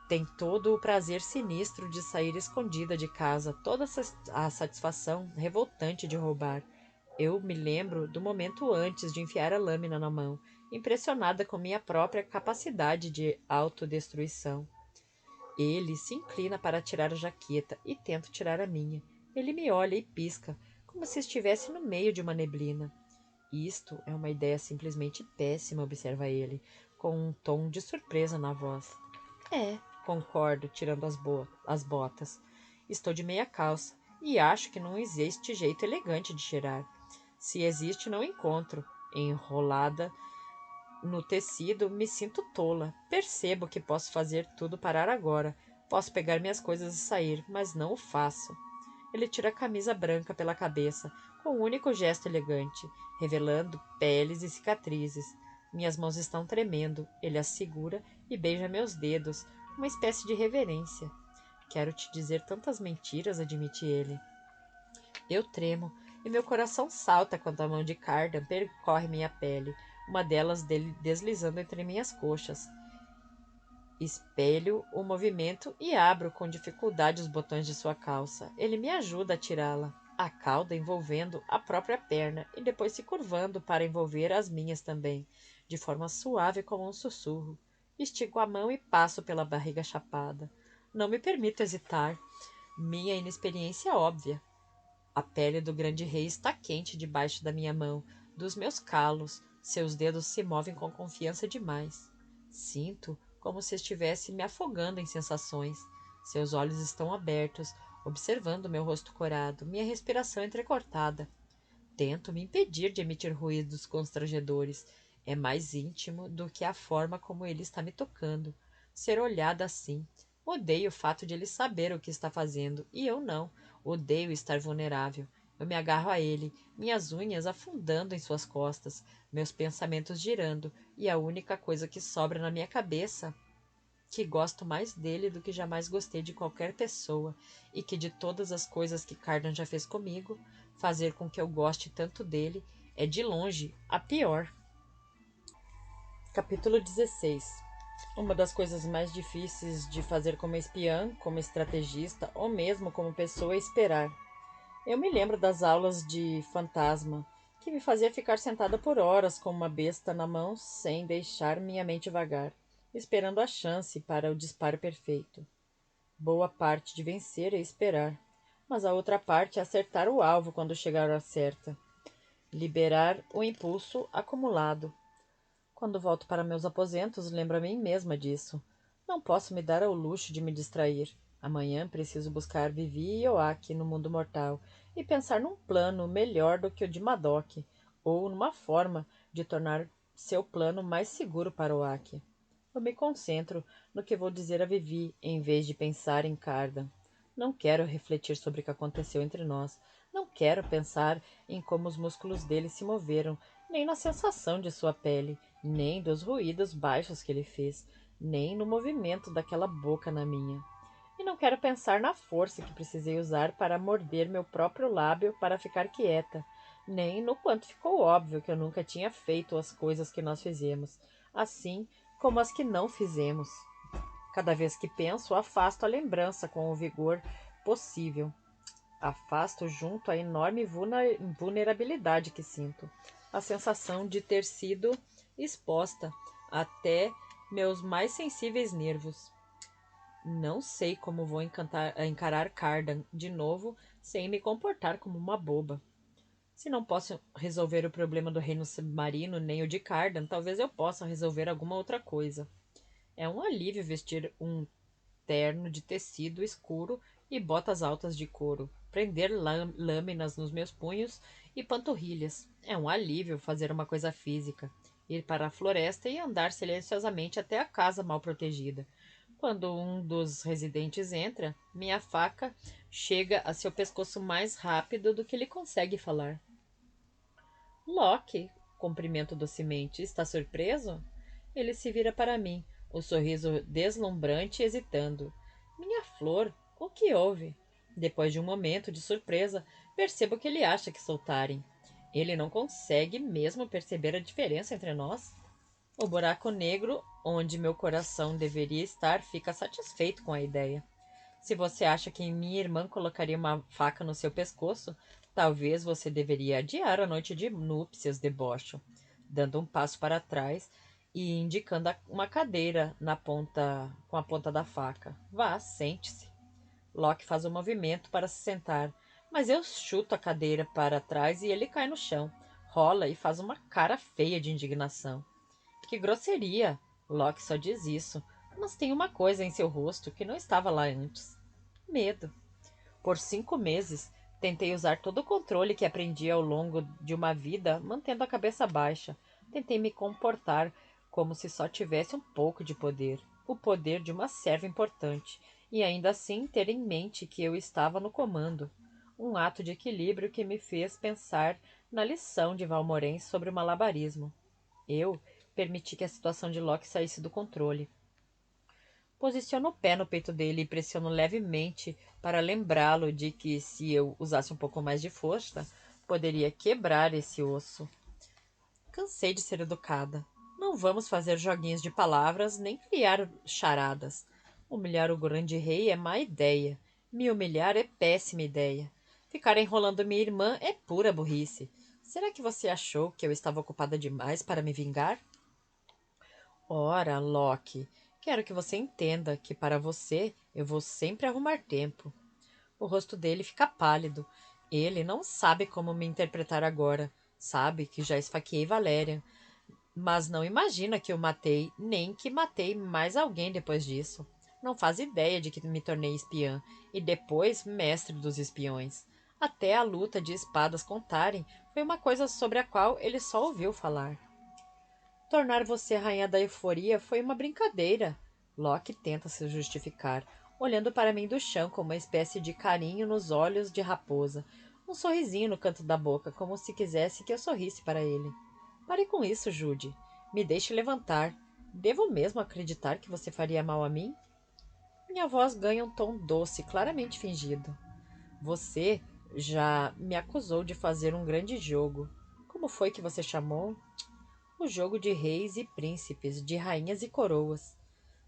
Tem todo o prazer sinistro de sair escondida de casa, toda a satisfação revoltante de roubar. Eu me lembro do momento antes de enfiar a lâmina na mão, impressionada com minha própria capacidade de autodestruição. Ele se inclina para tirar a jaqueta e tento tirar a minha. Ele me olha e pisca, como se estivesse no meio de uma neblina. Isto é uma ideia simplesmente péssima, observa ele, com um tom de surpresa na voz. É, concordo, tirando as botas. Estou de meia calça e acho que não existe jeito elegante de cheirar. Se existe, não encontro. Enrolada no tecido, me sinto tola. Percebo que posso fazer tudo parar agora. Posso pegar minhas coisas e sair, mas não o faço. Ele tira a camisa branca pela cabeça, com um único gesto elegante, revelando peles e cicatrizes. Minhas mãos estão tremendo. Ele as segura e beija meus dedos, uma espécie de reverência. Quero te dizer tantas mentiras, admite ele. Eu tremo, e meu coração salta quando a mão de Cardan percorre minha pele, uma delas deslizando entre minhas coxas. Espelho o movimento e abro com dificuldade os botões de sua calça. Ele me ajuda a tirá-la, a cauda envolvendo a própria perna e depois se curvando para envolver as minhas também, de forma suave como um sussurro. Estico a mão e passo pela barriga chapada. Não me permito hesitar. Minha inexperiência é óbvia. A pele do grande rei está quente debaixo da minha mão, dos meus calos. Seus dedos se movem com confiança demais. Sinto como se estivesse me afogando em sensações. Seus olhos estão abertos, observando meu rosto corado, minha respiração entrecortada. Tento me impedir de emitir ruídos constrangedores. É mais íntimo do que a forma como ele está me tocando. Ser olhada assim. Odeio o fato de ele saber o que está fazendo, e eu não. Odeio estar vulnerável. Eu me agarro a ele, minhas unhas afundando em suas costas, meus pensamentos girando, e a única coisa que sobra na minha cabeça que gosto mais dele do que jamais gostei de qualquer pessoa, e que de todas as coisas que Cardan já fez comigo, fazer com que eu goste tanto dele é de longe a pior. Capítulo 16. Uma das coisas mais difíceis de fazer como espiã, como estrategista ou mesmo como pessoa é esperar. Eu me lembro das aulas de fantasma, que me fazia ficar sentada por horas com uma besta na mão sem deixar minha mente vagar, esperando a chance para o disparo perfeito. Boa parte de vencer é esperar, mas a outra parte é acertar o alvo quando chegar a hora certa, liberar o impulso acumulado. Quando volto para meus aposentos, lembro a mim mesma disso. Não posso me dar ao luxo de me distrair. Amanhã preciso buscar Vivi e Oak no mundo mortal e pensar num plano melhor do que o de Madoc, ou numa forma de tornar seu plano mais seguro para Oak. Eu me concentro no que vou dizer a Vivi, em vez de pensar em Cardan. Não quero refletir sobre o que aconteceu entre nós. Não quero pensar em como os músculos dele se moveram, nem na sensação de sua pele, nem dos ruídos baixos que ele fez, nem no movimento daquela boca na minha. E não quero pensar na força que precisei usar para morder meu próprio lábio para ficar quieta, nem no quanto ficou óbvio que eu nunca tinha feito as coisas que nós fizemos, assim como as que não fizemos. Cada vez que penso, afasto a lembrança com o vigor possível. Afasto junto a enorme vulnerabilidade que sinto, a sensação de ter sido exposta até meus mais sensíveis nervos. Não sei como vou encarar Cardan de novo sem me comportar como uma boba. Se não posso resolver o problema do reino submarino nem o de Cardan, talvez eu possa resolver alguma outra coisa. É um alívio vestir um terno de tecido escuro e botas altas de couro, prender lâminas nos meus punhos e panturrilhas. É um alívio fazer uma coisa física, ir para a floresta e andar silenciosamente até a casa mal protegida. Quando um dos residentes entra, minha faca chega a seu pescoço mais rápido do que ele consegue falar. Loki, cumprimento docemente, está surpreso? Ele se vira para mim, o sorriso deslumbrante hesitando. Minha flor, o que houve? Depois de um momento de surpresa, percebo que ele acha que sou Taren. Ele não consegue mesmo perceber a diferença entre nós? O buraco negro, onde meu coração deveria estar, fica satisfeito com a ideia. Se você acha que minha irmã colocaria uma faca no seu pescoço, talvez você deveria adiar a noite de núpcias, debocho, dando um passo para trás e indicando uma cadeira com a ponta da faca. Vá, sente-se. Locke faz um movimento para se sentar, mas eu chuto a cadeira para trás e ele cai no chão, rola e faz uma cara feia de indignação. Que grosseria! Locke só diz isso, mas tem uma coisa em seu rosto que não estava lá antes. Medo. Por 5 meses, tentei usar todo o controle que aprendi ao longo de uma vida, mantendo a cabeça baixa. Tentei me comportar como se só tivesse um pouco de poder, o poder de uma serva importante, e ainda assim ter em mente que eu estava no comando. Um ato de equilíbrio que me fez pensar na lição de Valmorén sobre o malabarismo. Eu permiti que a situação de Locke saísse do controle. Posiciono o pé no peito dele e pressiono levemente para lembrá-lo de que, se eu usasse um pouco mais de força, poderia quebrar esse osso. Cansei de ser educada. Não vamos fazer joguinhos de palavras nem criar charadas. Humilhar o grande rei é má ideia. Me humilhar é péssima ideia. Ficar enrolando minha irmã é pura burrice. Será que você achou que eu estava ocupada demais para me vingar? Ora, Loki, quero que você entenda que para você eu vou sempre arrumar tempo. O rosto dele fica pálido. Ele não sabe como me interpretar agora. Sabe que já esfaqueei Valéria, mas não imagina que eu matei, nem que matei mais alguém depois disso. Não faz ideia de que me tornei espiã e depois mestre dos espiões. Até a luta de espadas com Taren foi uma coisa sobre a qual ele só ouviu falar. Tornar você a rainha da euforia foi uma brincadeira. Loki tenta se justificar, olhando para mim do chão com uma espécie de carinho nos olhos de raposa, um sorrisinho no canto da boca, como se quisesse que eu sorrisse para ele. Pare com isso, Jude. Me deixe levantar. Devo mesmo acreditar que você faria mal a mim? Minha voz ganha um tom doce, claramente fingido. Você já me acusou de fazer um grande jogo. Como foi que você chamou? O jogo de reis e príncipes, de rainhas e coroas.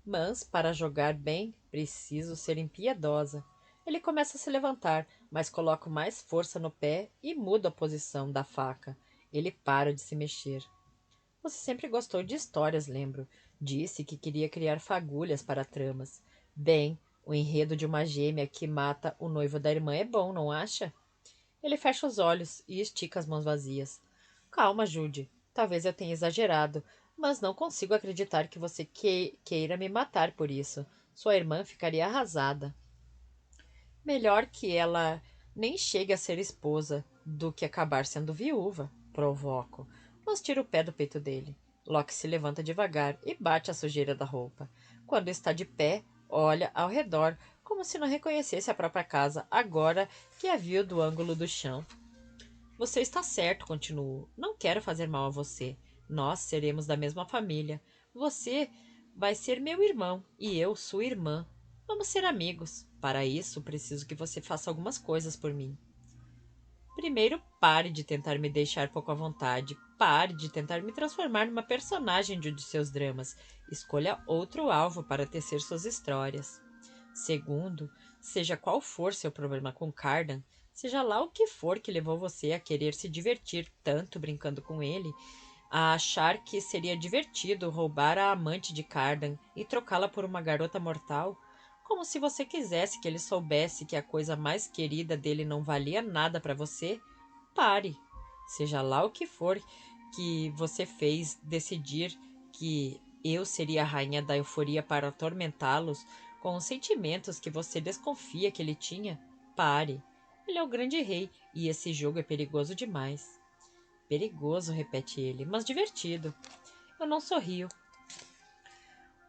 Mas, para jogar bem, preciso ser impiedosa. Ele começa a se levantar, mas coloco mais força no pé e mudo a posição da faca. Ele para de se mexer. Você sempre gostou de histórias, lembro. Disse que queria criar fagulhas para tramas. Bem, o enredo de uma gêmea que mata o noivo da irmã é bom, não acha? Ele fecha os olhos e estica as mãos vazias. Calma, Jude. Talvez eu tenha exagerado, mas não consigo acreditar que você queira me matar por isso. Sua irmã ficaria arrasada. Melhor que ela nem chegue a ser esposa do que acabar sendo viúva, provoco. Mas tiro o pé do peito dele. Locke se levanta devagar e bate a sujeira da roupa. Quando está de pé, olha ao redor, como se não reconhecesse a própria casa, agora que a viu do ângulo do chão. Você está certo, continuou. Não quero fazer mal a você. Nós seremos da mesma família. Você vai ser meu irmão e eu sua irmã. Vamos ser amigos. Para isso, preciso que você faça algumas coisas por mim. Primeiro, pare de tentar me deixar pouco à vontade. Pare de tentar me transformar numa personagem de um de seus dramas. Escolha outro alvo para tecer suas histórias. Segundo, seja qual for seu problema com Cardan, seja lá o que for que levou você a querer se divertir tanto brincando com ele, a achar que seria divertido roubar a amante de Cardan e trocá-la por uma garota mortal, como se você quisesse que ele soubesse que a coisa mais querida dele não valia nada para você, pare. Seja lá o que for que você fez decidir que eu seria a rainha da euforia para atormentá-los com os sentimentos que você desconfia que ele tinha, pare. Ele é o grande rei e esse jogo é perigoso demais. Perigoso, repete ele, mas divertido. Eu não sorrio.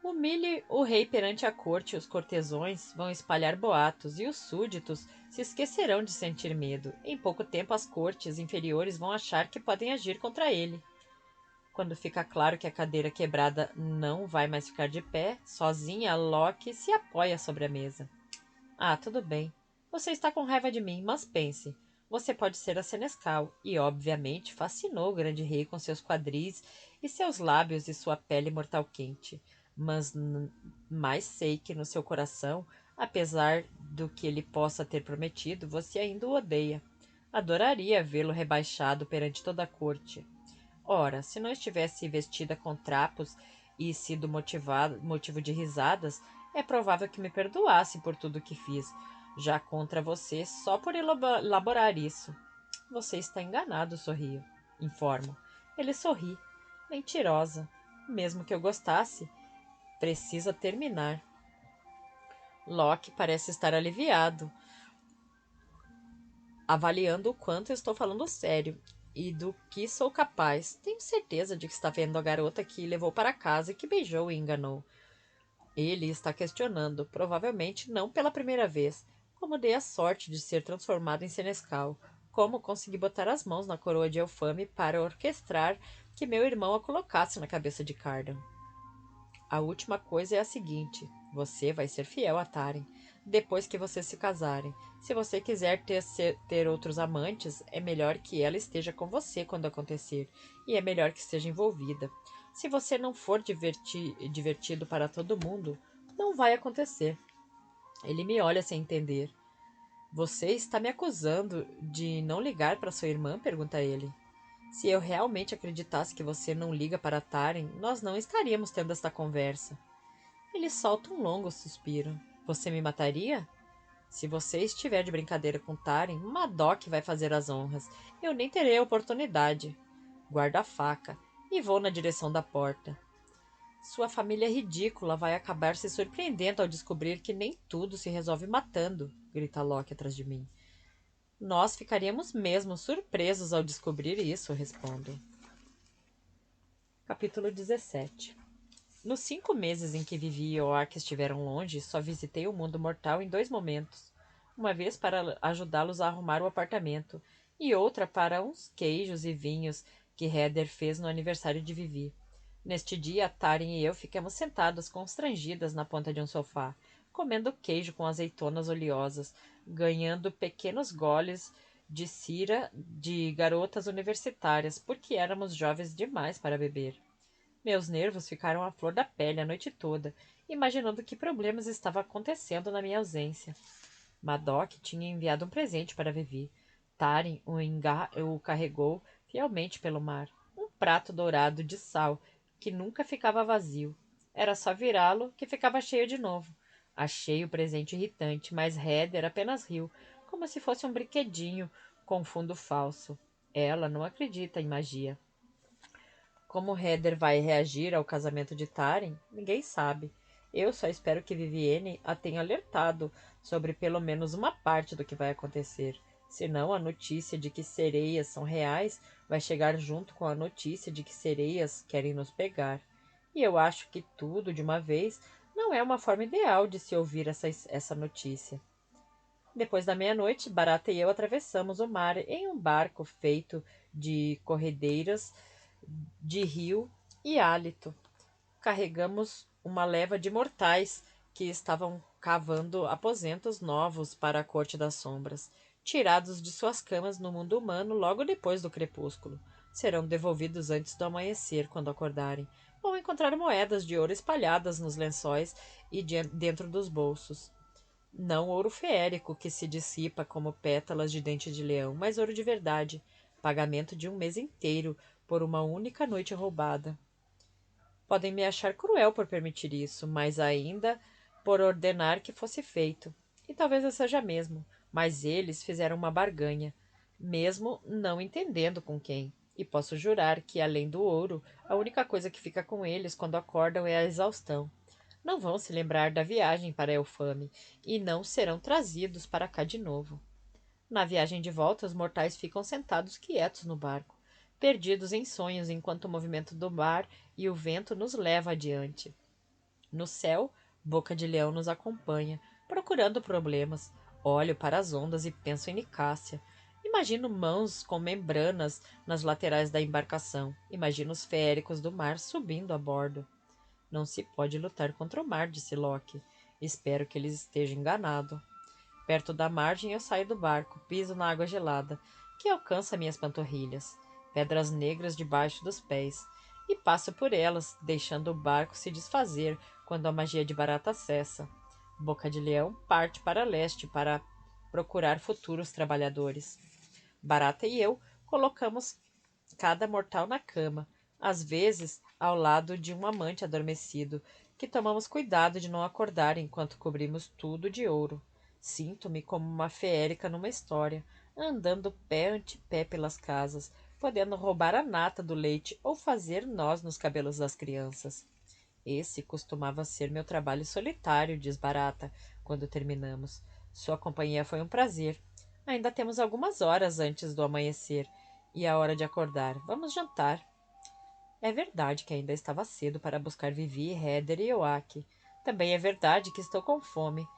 Humilhe o rei perante a corte e os cortesões vão espalhar boatos, e os súditos se esquecerão de sentir medo. Em pouco tempo, as cortes inferiores vão achar que podem agir contra ele. Quando fica claro que a cadeira quebrada não vai mais ficar de pé, sozinha, Locke se apoia sobre a mesa. Ah, tudo bem. Você está com raiva de mim, mas pense. Você pode ser a Senescal, e obviamente fascinou o grande rei com seus quadris e seus lábios e sua pele mortal quente. Mas sei que no seu coração, apesar do que ele possa ter prometido, você ainda o odeia. Adoraria vê-lo rebaixado perante toda a corte. Ora, se não estivesse vestida com trapos e sido motivo de risadas, é provável que me perdoasse por tudo o que fiz, já contra você só por elaborar isso. Você está enganado, sorrio. Informo. Ele sorri. Mentirosa. Mesmo que eu gostasse, precisa terminar. Locke parece estar aliviado, avaliando o quanto eu estou falando sério e do que sou capaz. Tenho certeza de que está vendo a garota que levou para casa e que beijou e enganou. Ele está questionando, provavelmente não pela primeira vez, como dei a sorte de ser transformado em senescal, como consegui botar as mãos na coroa de Elfame para orquestrar que meu irmão a colocasse na cabeça de Cardan. A última coisa é a seguinte: você vai ser fiel a Taren depois que vocês se casarem. Se você quiser ter outros amantes, é melhor que ela esteja com você quando acontecer, e é melhor que esteja envolvida. Se você não for divertido para todo mundo, não vai acontecer. Ele me olha sem entender. Você está me acusando de não ligar para sua irmã? Pergunta ele. Se eu realmente acreditasse que você não liga para Taren, nós não estaríamos tendo esta conversa. Ele solta um longo suspiro. Você me mataria? Se você estiver de brincadeira com Taren, Madoc vai fazer as honras. Eu nem terei a oportunidade. Guardo a faca e vou na direção da porta. Sua família ridícula vai acabar se surpreendendo ao descobrir que nem tudo se resolve matando, grita Locke atrás de mim. Nós ficaríamos mesmo surpresos ao descobrir isso, respondo. Capítulo 17. Nos 5 meses em que Vivi e Oak estiveram longe, só visitei o mundo mortal em 2 momentos. Uma vez para ajudá-los a arrumar o apartamento, e outra para uns queijos e vinhos que Heather fez no aniversário de Vivi. Neste dia, Taren e eu ficamos sentadas constrangidas na ponta de um sofá, comendo queijo com azeitonas oleosas, ganhando pequenos goles de cira de garotas universitárias, porque éramos jovens demais para beber. Meus nervos ficaram à flor da pele a noite toda, imaginando que problemas estavam acontecendo na minha ausência. Madoc tinha enviado um presente para Vivi. Taren o carregou fielmente pelo mar. Um prato dourado de sal, que nunca ficava vazio. Era só virá-lo que ficava cheio de novo. Achei o presente irritante, mas Heather apenas riu, como se fosse um brinquedinho com fundo falso. Ela não acredita em magia. Como Heather vai reagir ao casamento de Taren, ninguém sabe. Eu só espero que Vivienne a tenha alertado sobre pelo menos uma parte do que vai acontecer. Senão a notícia de que sereias são reais vai chegar junto com a notícia de que sereias querem nos pegar. E eu acho que tudo, de uma vez, não é uma forma ideal de se ouvir essa notícia. Depois da meia-noite, Barata e eu atravessamos o mar em um barco feito de corredeiras de rio e hálito. Carregamos uma leva de mortais que estavam cavando aposentos novos para a Corte das Sombras, tirados de suas camas no mundo humano logo depois do crepúsculo. Serão devolvidos antes do amanhecer, quando acordarem. Vão encontrar moedas de ouro espalhadas nos lençóis e dentro dos bolsos. Não ouro feérico que se dissipa como pétalas de dente de leão, mas ouro de verdade. Pagamento de um mês inteiro por uma única noite roubada. Podem me achar cruel por permitir isso, mas ainda por ordenar que fosse feito. E talvez eu seja mesmo, mas eles fizeram uma barganha, mesmo não entendendo com quem. E posso jurar que, além do ouro, a única coisa que fica com eles quando acordam é a exaustão. Não vão se lembrar da viagem para Elfame e não serão trazidos para cá de novo. Na viagem de volta, os mortais ficam sentados quietos no barco, perdidos em sonhos enquanto o movimento do mar e o vento nos leva adiante. No céu, Boca de Leão nos acompanha, procurando problemas. Olho para as ondas e penso em Nicásia. Imagino mãos com membranas nas laterais da embarcação. Imagino os feéricos do mar subindo a bordo. Não se pode lutar contra o mar, disse Loki. Espero que ele esteja enganado. Perto da margem, eu saio do barco, piso na água gelada, que alcança minhas panturrilhas, pedras negras debaixo dos pés, e passo por elas, deixando o barco se desfazer quando a magia de Barata cessa. Boca de Leão parte para leste para procurar futuros trabalhadores. Barata e eu colocamos cada mortal na cama, às vezes ao lado de um amante adormecido, que tomamos cuidado de não acordar enquanto cobrimos tudo de ouro. Sinto-me como uma feérica numa história, andando pé ante pé pelas casas, podendo roubar a nata do leite ou fazer nós nos cabelos das crianças. Esse costumava ser meu trabalho solitário, diz Barata, quando terminamos. Sua companhia foi um prazer. Ainda temos algumas horas antes do amanhecer e a hora de acordar. Vamos jantar. É verdade que ainda estava cedo para buscar Vivi, Heather e Oak. Também é verdade que estou com fome.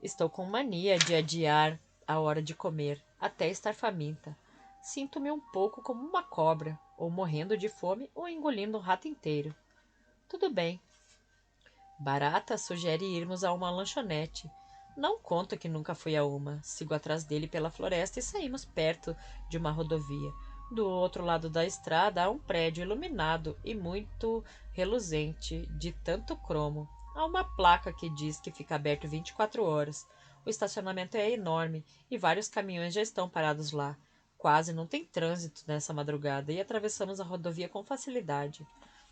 Estou com mania de adiar a hora de comer, até estar faminta. Sinto-me um pouco como uma cobra, ou morrendo de fome, ou engolindo um rato inteiro. Tudo bem. Barata sugere irmos a uma lanchonete. Não conto que nunca fui a uma. Sigo atrás dele pela floresta e saímos perto de uma rodovia. Do outro lado da estrada há um prédio iluminado e muito reluzente, de tanto cromo. Há uma placa que diz que fica aberto 24 horas. O estacionamento é enorme e vários caminhões já estão parados lá. Quase não tem trânsito nessa madrugada e atravessamos a rodovia com facilidade.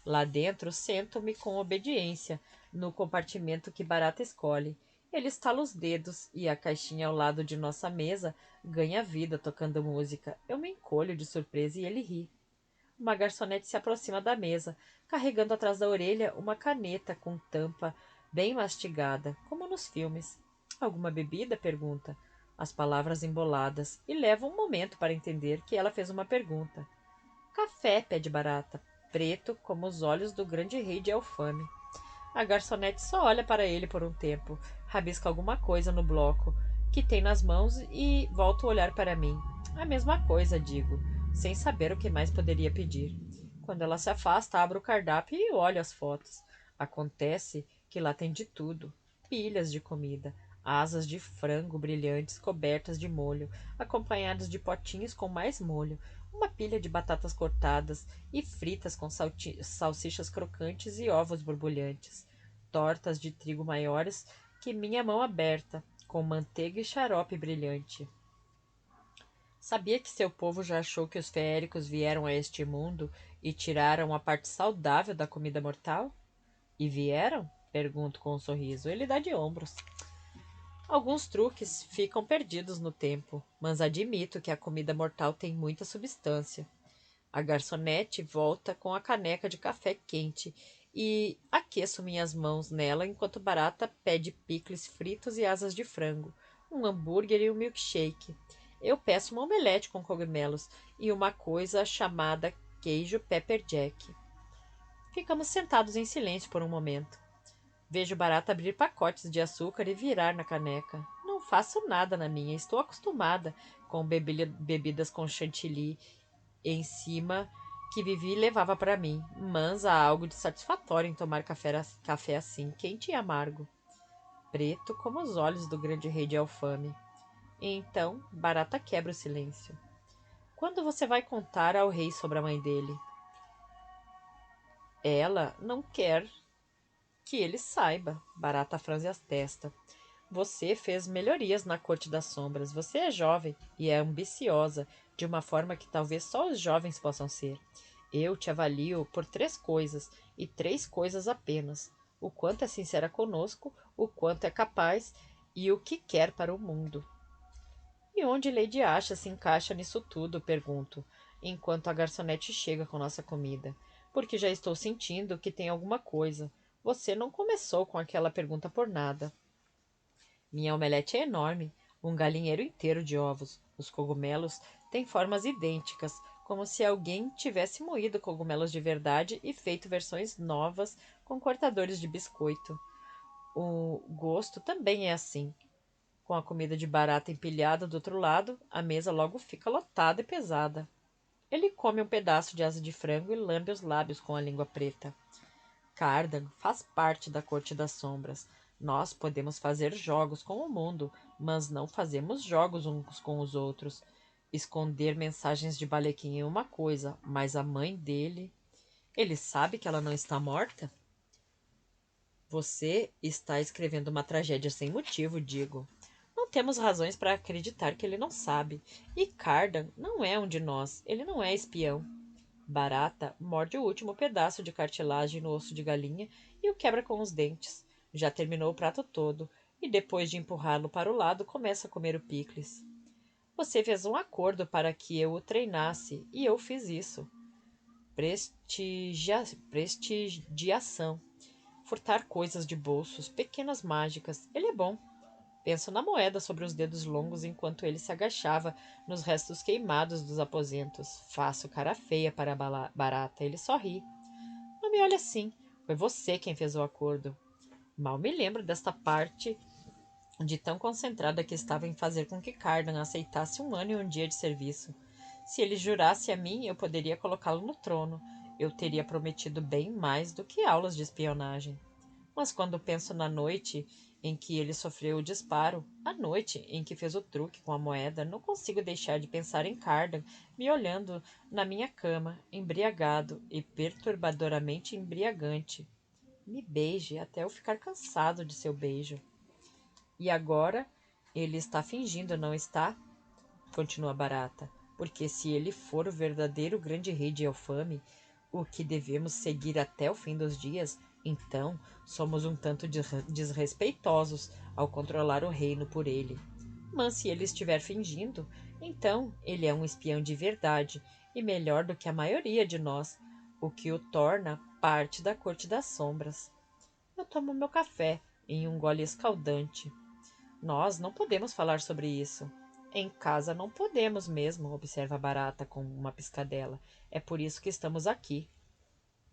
Lá dentro, sento-me com obediência no compartimento que Barata escolhe. Ele estala os dedos e a caixinha ao lado de nossa mesa ganha vida tocando música. Eu me encolho de surpresa e ele ri. Uma garçonete se aproxima da mesa, carregando atrás da orelha uma caneta com tampa bem mastigada, como nos filmes. Alguma bebida? Pergunta. As palavras emboladas, e leva um momento para entender que ela fez uma pergunta. Café, pede Barata, preto como os olhos do grande rei de Elfame. A garçonete só olha para ele por um tempo, rabisca alguma coisa no bloco que tem nas mãos e volta a olhar para mim. A mesma coisa, digo, sem saber o que mais poderia pedir. Quando ela se afasta, abro o cardápio e olho as fotos. Acontece que lá tem de tudo. Pilhas de comida. asas de frango brilhantes cobertas de molho, acompanhadas de potinhos com mais molho, uma pilha de batatas cortadas e fritas com salsichas crocantes e ovos borbulhantes, tortas de trigo maiores que minha mão aberta, com manteiga e xarope brilhante. Sabia que seu povo já achou que os feéricos vieram a este mundo e tiraram a parte saudável da comida mortal? E vieram? Pergunto com um sorriso. Ele dá de ombros. Alguns truques ficam perdidos no tempo, mas admito que a comida mortal tem muita substância. A garçonete volta com a caneca de café quente e aqueço minhas mãos nela enquanto Barata pede picles fritos e asas de frango, um hambúrguer e um milkshake. Eu peço uma omelete com cogumelos e uma coisa chamada queijo pepper jack. Ficamos sentados em silêncio por um momento. Vejo Barata abrir pacotes de açúcar e virar na caneca. Não faço nada na minha, estou acostumada com bebidas com chantilly em cima que Vivi levava para mim, mas há algo de satisfatório em tomar café assim, quente e amargo, preto como os olhos do grande rei de Alfame. E então, Barata quebra o silêncio. Quando você vai contar ao rei sobre a mãe dele? Ela não quer que ele saiba. Barata franze a testa. Você fez melhorias na Corte das Sombras. Você é jovem e é ambiciosa, de uma forma que talvez só os jovens possam ser. Eu te avalio por 3 coisas, e 3 coisas apenas. O quanto é sincera conosco, o quanto é capaz e o que quer para o mundo. E onde Lady Asha se encaixa nisso tudo? Pergunto, enquanto a garçonete chega com nossa comida. Porque já estou sentindo que tem alguma coisa. Você não começou com aquela pergunta por nada. Minha omelete é enorme, um galinheiro inteiro de ovos. Os cogumelos têm formas idênticas, como se alguém tivesse moído cogumelos de verdade e feito versões novas com cortadores de biscoito. O gosto também é assim. Com a comida de barata empilhada do outro lado, a mesa logo fica lotada e pesada. Ele come um pedaço de asa de frango e lambe os lábios com a língua preta. Cardan faz parte da Corte das Sombras. Nós podemos fazer jogos com o mundo, mas não fazemos jogos uns com os outros. Esconder mensagens de Balequim é uma coisa, mas a mãe dele... Ele sabe que ela não está morta? Você está escrevendo uma tragédia sem motivo, digo. Não temos razões para acreditar que ele não sabe. E Cardan não é um de nós. Ele não é espião. Barata morde o último pedaço de cartilagem no osso de galinha e o quebra com os dentes. Já terminou o prato todo e, depois de empurrá-lo para o lado, começa a comer o picles. Você fez um acordo para que eu o treinasse e eu fiz isso. Prestigiação. Furtar coisas de bolsos, pequenas mágicas. Ele é bom. Penso na moeda sobre os dedos longos enquanto ele se agachava nos restos queimados dos aposentos. Faço cara feia para a Barata. Ele só ri. Não me olhe assim. Foi você quem fez o acordo. Mal me lembro desta parte de tão concentrada que estava em fazer com que Cardan aceitasse 1 ano e 1 dia de serviço. Se ele jurasse a mim, eu poderia colocá-lo no trono. Eu teria prometido bem mais do que aulas de espionagem. Mas quando penso na noite em que ele sofreu o disparo, a noite em que fez o truque com a moeda, não consigo deixar de pensar em Cardan me olhando na minha cama, embriagado e perturbadoramente embriagante. Me beije até eu ficar cansado de seu beijo. E agora ele está fingindo, não está? Continua Barata. Porque se ele for o verdadeiro grande rei de Elfame, o que devemos seguir até o fim dos dias, então somos um tanto desrespeitosos ao controlar o reino por ele. Mas se ele estiver fingindo, então ele é um espião de verdade e melhor do que a maioria de nós, o que o torna parte da Corte das Sombras. Eu tomo meu café em um gole escaldante. Nós não podemos falar sobre isso. Em casa não podemos mesmo, observa a Barata com uma piscadela. É por isso que estamos aqui.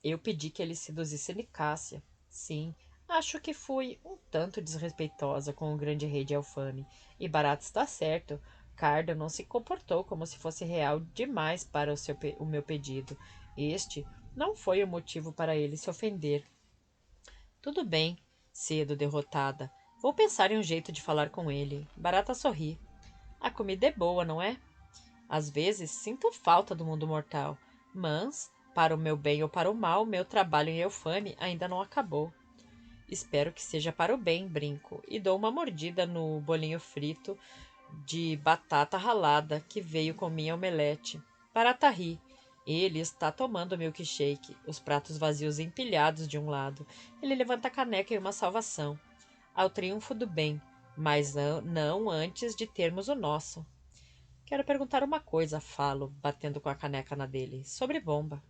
Eu pedi que ele seduzisse Nicásia. Sim, acho que fui um tanto desrespeitosa com o grande rei de Elfame. E Barata está certo. Cardan não se comportou como se fosse real demais para o meu pedido. Este não foi o motivo para ele se ofender. Tudo bem, cedo derrotada. Vou pensar em um jeito de falar com ele. Barata sorri. A comida é boa, não é? Às vezes sinto falta do mundo mortal, mas, para o meu bem ou para o mal, meu trabalho em Elfame ainda não acabou. Espero que seja para o bem, brinco, e dou uma mordida no bolinho frito de batata ralada que veio com minha omelete. Barata ri. Ele está tomando milkshake, os pratos vazios empilhados de um lado. Ele levanta a caneca em uma salvação. Ao triunfo do bem, mas não antes de termos o nosso. Quero perguntar uma coisa, falo, batendo com a caneca na dele, sobre Bomba.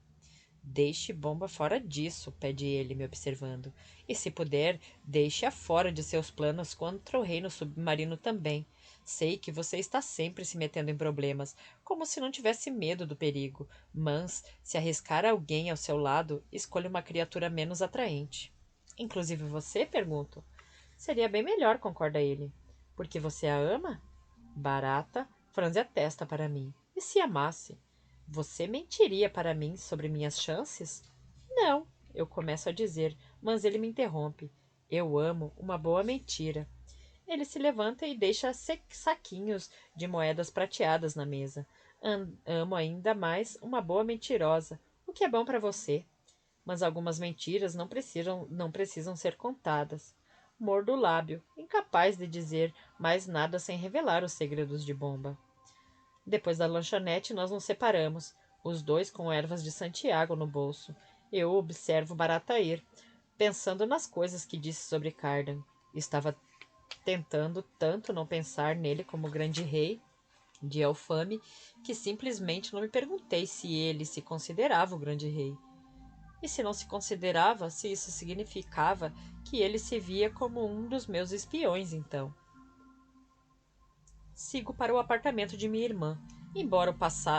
Deixe Bomba fora disso, pede ele, me observando. E se puder, deixe-a fora de seus planos contra o reino submarino também. Sei que você está sempre se metendo em problemas, como se não tivesse medo do perigo. Mas, se arriscar alguém ao seu lado, escolha uma criatura menos atraente. Inclusive você, pergunto. Seria bem melhor, concorda ele. Porque você a ama? Barata franze a testa para mim. E se amasse? Você mentiria para mim sobre minhas chances? Não, eu começo a dizer, mas ele me interrompe. Eu amo uma boa mentira. Ele se levanta e deixa saquinhos de moedas prateadas na mesa. Amo ainda mais uma boa mentirosa, o que é bom para você. Mas algumas mentiras não precisam ser contadas. Mordo o lábio, incapaz de dizer mais nada sem revelar os segredos de Bomba. Depois da lanchonete, nós nos separamos, os dois com ervas de Santiago no bolso. Eu observo Barata ir, pensando nas coisas que disse sobre Cardan. Estava tentando tanto não pensar nele como grande rei de Elfame, que simplesmente não me perguntei se ele se considerava o grande rei. E se não se considerava, se isso significava que ele se via como um dos meus espiões, então. Sigo para o apartamento de minha irmã. Embora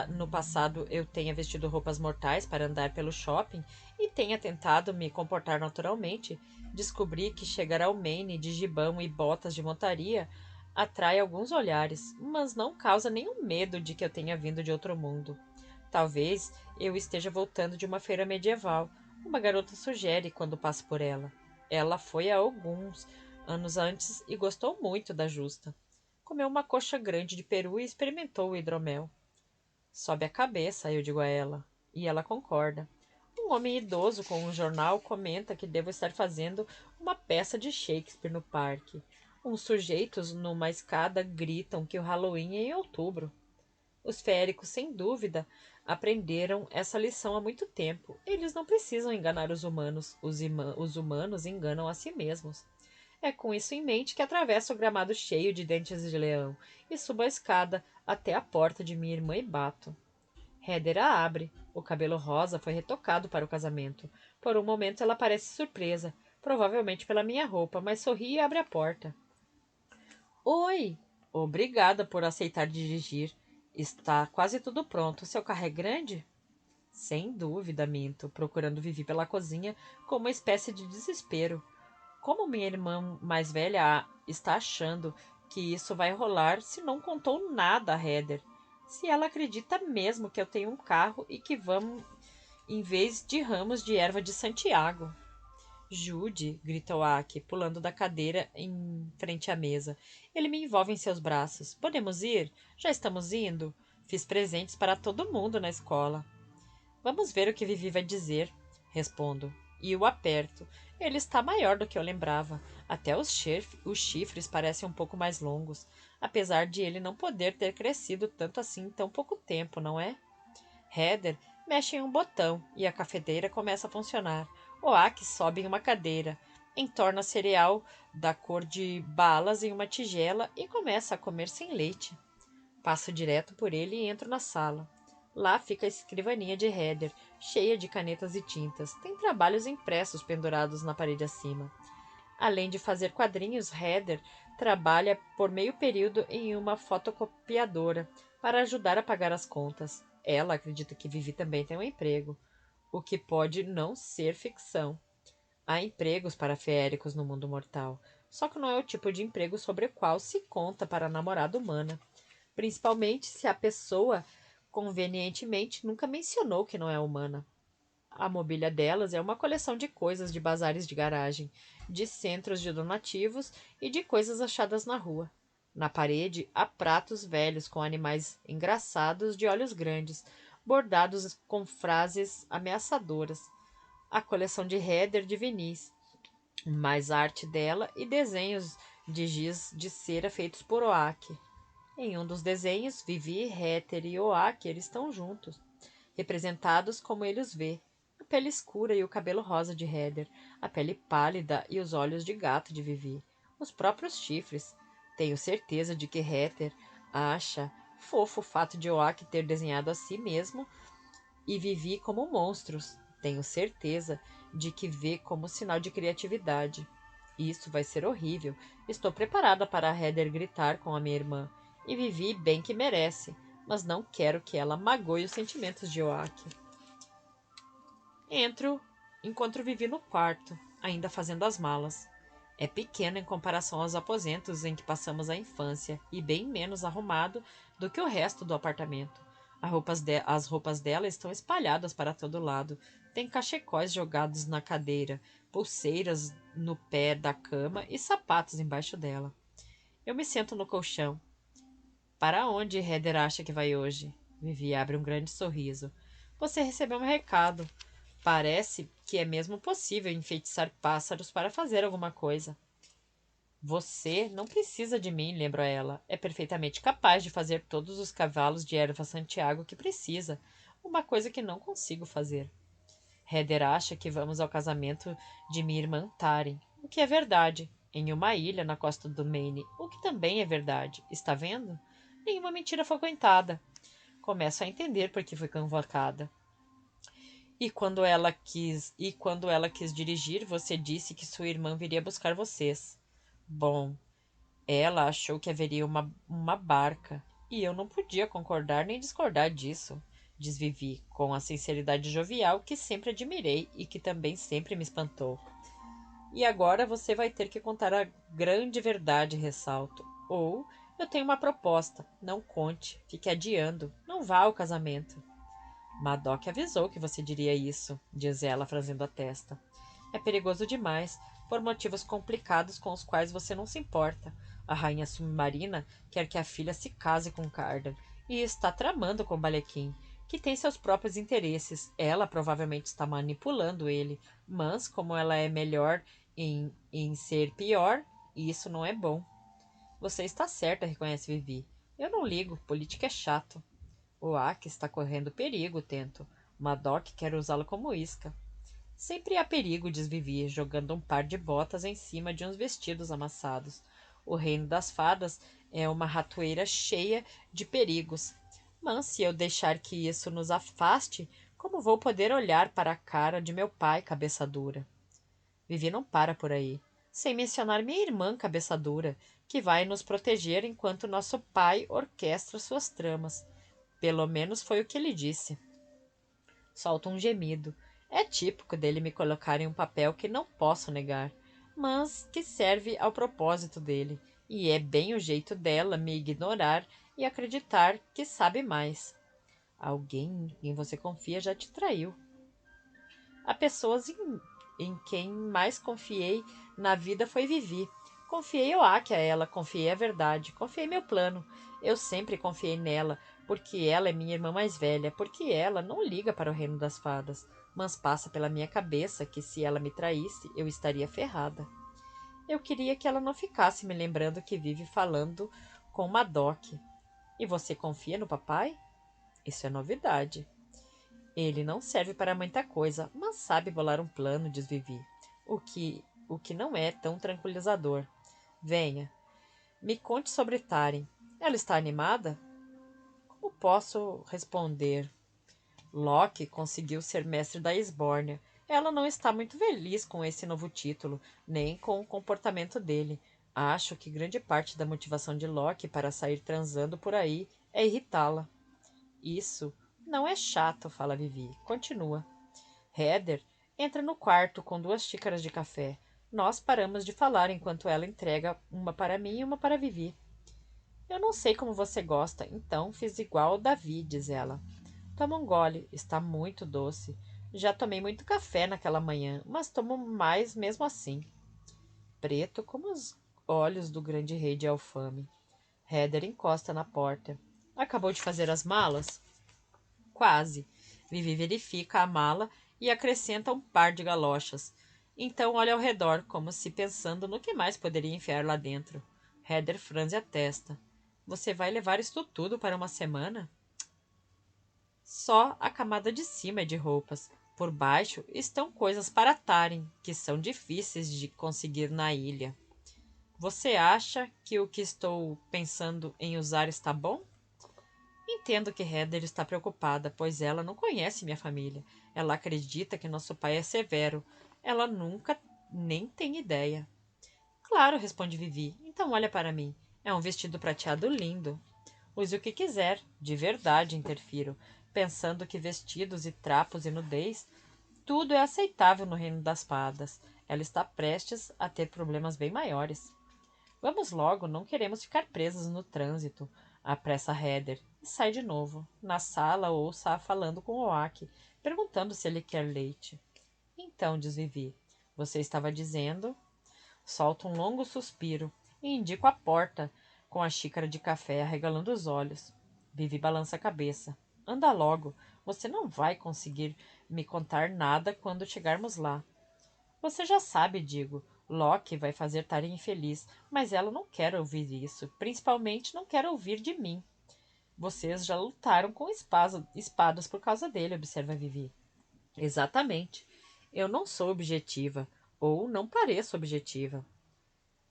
no passado eu tenha vestido roupas mortais para andar pelo shopping e tenha tentado me comportar naturalmente, descobri que chegar ao Maine de gibão e botas de montaria atrai alguns olhares, mas não causa nenhum medo de que eu tenha vindo de outro mundo. Talvez eu esteja voltando de uma feira medieval, uma garota sugere quando passo por ela. Ela foi há alguns anos antes e gostou muito da justa. Comeu uma coxa grande de peru e experimentou o hidromel. Sobe a cabeça, eu digo a ela. E ela concorda. Um homem idoso com um jornal comenta que devo estar fazendo uma peça de Shakespeare no parque. Uns sujeitos numa escada gritam que o Halloween é em outubro. Os féricos, sem dúvida, aprenderam essa lição há muito tempo. Eles não precisam enganar os humanos. Os humanos enganam a si mesmos. É com isso em mente que atravesso o gramado cheio de dentes de leão e subo a escada até a porta de minha irmã e bato. Heather a abre. O cabelo rosa foi retocado para o casamento. Por um momento ela parece surpresa, provavelmente pela minha roupa, mas sorri e abre a porta. Oi! Obrigada por aceitar dirigir. Está quase tudo pronto. Seu carro é grande? Sem dúvida, minto, procurando Vivi pela cozinha com uma espécie de desespero. Como minha irmã mais velha está achando que isso vai rolar se não contou nada a Heather? Se ela acredita mesmo que eu tenho um carro e que vamos em vez de ramos de erva de Santiago. Jude, gritou Aki, pulando da cadeira em frente à mesa. Ele me envolve em seus braços. Podemos ir? Já estamos indo? Fiz presentes para todo mundo na escola. Vamos ver o que Vivi vai dizer, respondo. E o aperto. Ele está maior do que eu lembrava. Até os chifres parecem um pouco mais longos, apesar de ele não poder ter crescido tanto assim em tão pouco tempo, não é? Heather mexe em um botão e a cafeteira começa a funcionar. Oak sobe em uma cadeira, entorna cereal da cor de balas em uma tigela e começa a comer sem leite. Passo direto por ele e entro na sala. Lá fica a escrivaninha de Heather, cheia de canetas e tintas. Tem trabalhos impressos pendurados na parede acima. Além de fazer quadrinhos, Heather trabalha por meio período em uma fotocopiadora para ajudar a pagar as contas. Ela acredita que Vivi também tem um emprego, o que pode não ser ficção. Há empregos para feéricos no mundo mortal, só que não é o tipo de emprego sobre o qual se conta para a namorada humana, principalmente se a pessoa, convenientemente, nunca mencionou que não é humana. A mobília delas é uma coleção de coisas de bazares de garagem, de centros de donativos e de coisas achadas na rua. Na parede há pratos velhos com animais engraçados de olhos grandes, bordados com frases ameaçadoras. A coleção de Heather de vinis, mais arte dela e desenhos de giz de cera feitos por Oak. Em um dos desenhos, Vivi, Heather e Oaker estão juntos, representados como ele os vê. A pele escura e o cabelo rosa de Heather, a pele pálida e os olhos de gato de Vivi, os próprios chifres. Tenho certeza de que Heather acha fofo o fato de Oak ter desenhado a si mesmo e Vivi como monstros. Tenho certeza de que vê como sinal de criatividade. Isso vai ser horrível. Estou preparada para Heather gritar com a minha irmã. E Vivi bem que merece, mas não quero que ela magoe os sentimentos de Oak. Encontro Vivi no quarto, ainda fazendo as malas. É pequeno em comparação aos aposentos em que passamos a infância e bem menos arrumado do que o resto do apartamento. As roupas dela estão espalhadas para todo lado. Tem cachecóis jogados na cadeira, pulseiras no pé da cama e sapatos embaixo dela. Eu me sento no colchão. Para onde Heather acha que vai hoje? Vivi abre um grande sorriso. Você recebeu um recado. Parece que é mesmo possível enfeitiçar pássaros para fazer alguma coisa. Você não precisa de mim, lembro a ela. É perfeitamente capaz de fazer todos os cavalos de erva Santiago que precisa. Uma coisa que não consigo fazer. Heather acha que vamos ao casamento de minha irmã Taren, o que é verdade, em uma ilha na costa do Maine, o que também é verdade. Está vendo? Nenhuma mentira foi contada. Começo a entender por que foi convocada. E quando ela quis dirigir, você disse que sua irmã viria buscar vocês. Bom, ela achou que haveria uma barca, e eu não podia concordar nem discordar disso, diz Vivi, com a sinceridade jovial que sempre admirei e que também sempre me espantou. E agora você vai ter que contar a grande verdade, ressalto. Ou eu tenho uma proposta. Não conte, fique adiando, não vá ao casamento. Madoc avisou que você diria isso, diz ela, franzindo a testa. É perigoso demais, por motivos complicados com os quais você não se importa. A rainha submarina quer que a filha se case com Cardan e está tramando com Balequim, que tem seus próprios interesses. Ela provavelmente está manipulando ele, mas como ela é melhor em ser pior, isso não é bom. Você está certa, reconhece Vivi. Eu não ligo, política é chato. O Ak está correndo perigo, tento. Madoc quer usá-lo como isca. Sempre há perigo, diz Vivi, jogando um par de botas em cima de uns vestidos amassados. O reino das fadas é uma ratoeira cheia de perigos. Mas se eu deixar que isso nos afaste, como vou poder olhar para a cara de meu pai, cabeça dura? Vivi não para por aí. Sem mencionar minha irmã, cabeça dura, que vai nos proteger enquanto nosso pai orquestra suas tramas. Pelo menos foi o que ele disse. Solta um gemido. É típico dele me colocar em um papel que não posso negar, mas que serve ao propósito dele, e é bem o jeito dela me ignorar e acreditar que sabe mais. Alguém em quem você confia já te traiu. Há pessoas em quem mais confiei na vida foi Vivi. Confiei o Aki a ela, confiei a verdade, confiei meu plano. Eu sempre confiei nela, porque ela é minha irmã mais velha, porque ela não liga para o reino das fadas, mas passa pela minha cabeça que se ela me traísse, eu estaria ferrada. Eu queria que ela não ficasse me lembrando que vive falando com Madoc. E você confia no papai? Isso é novidade. Ele não serve para muita coisa, mas sabe bolar um plano, diz Vivi. O que não é tão tranquilizador. Venha, me conte sobre Taren. Ela está animada? Como posso responder? Locke conseguiu ser mestre da Esbórnia. Ela não está muito feliz com esse novo título, nem com o comportamento dele. Acho que grande parte da motivação de Locke para sair transando por aí é irritá-la. Isso não é chato, fala Vivi. Continua. Heather entra no quarto com 2 xícaras de café. Nós paramos de falar enquanto ela entrega uma para mim e uma para Vivi. Eu não sei como você gosta, então fiz igual ao Davi, diz ela. Toma um gole, está muito doce. Já tomei muito café naquela manhã, mas tomo mais mesmo assim. Preto como os olhos do grande rei de Alfame. Heather encosta na porta. Acabou de fazer as malas? Quase. Vivi verifica a mala e acrescenta um par de galochas. Então olha ao redor, como se pensando no que mais poderia enfiar lá dentro. Heather franze a testa. Você vai levar isto tudo para uma semana? Só a camada de cima é de roupas. Por baixo estão coisas para atarem, que são difíceis de conseguir na ilha. Você acha que o que estou pensando em usar está bom? Entendo que Heather está preocupada, pois ela não conhece minha família. Ela acredita que nosso pai é severo. Ela nunca nem tem ideia. Claro, responde Vivi. Então olha para mim. É um vestido prateado lindo. Use o que quiser. De verdade, interfiro, pensando que vestidos e trapos e nudez, tudo é aceitável no reino das fadas. Ela está prestes a ter problemas bem maiores. Vamos logo, não queremos ficar presas no trânsito. Apressa Heather e sai de novo. Na sala, ouça-a falando com Oak, perguntando se ele quer leite. Então, diz Vivi, você estava dizendo? Solta um longo suspiro e indico a porta com a xícara de café arregalando os olhos. Vivi balança a cabeça. Anda logo, você não vai conseguir me contar nada quando chegarmos lá. Você já sabe, digo. Loki vai fazer Taryn infeliz, mas ela não quer ouvir isso. Principalmente não quer ouvir de mim. Vocês já lutaram com espadas por causa dele, observa Vivi. Exatamente. Eu não sou objetiva, ou não pareço objetiva.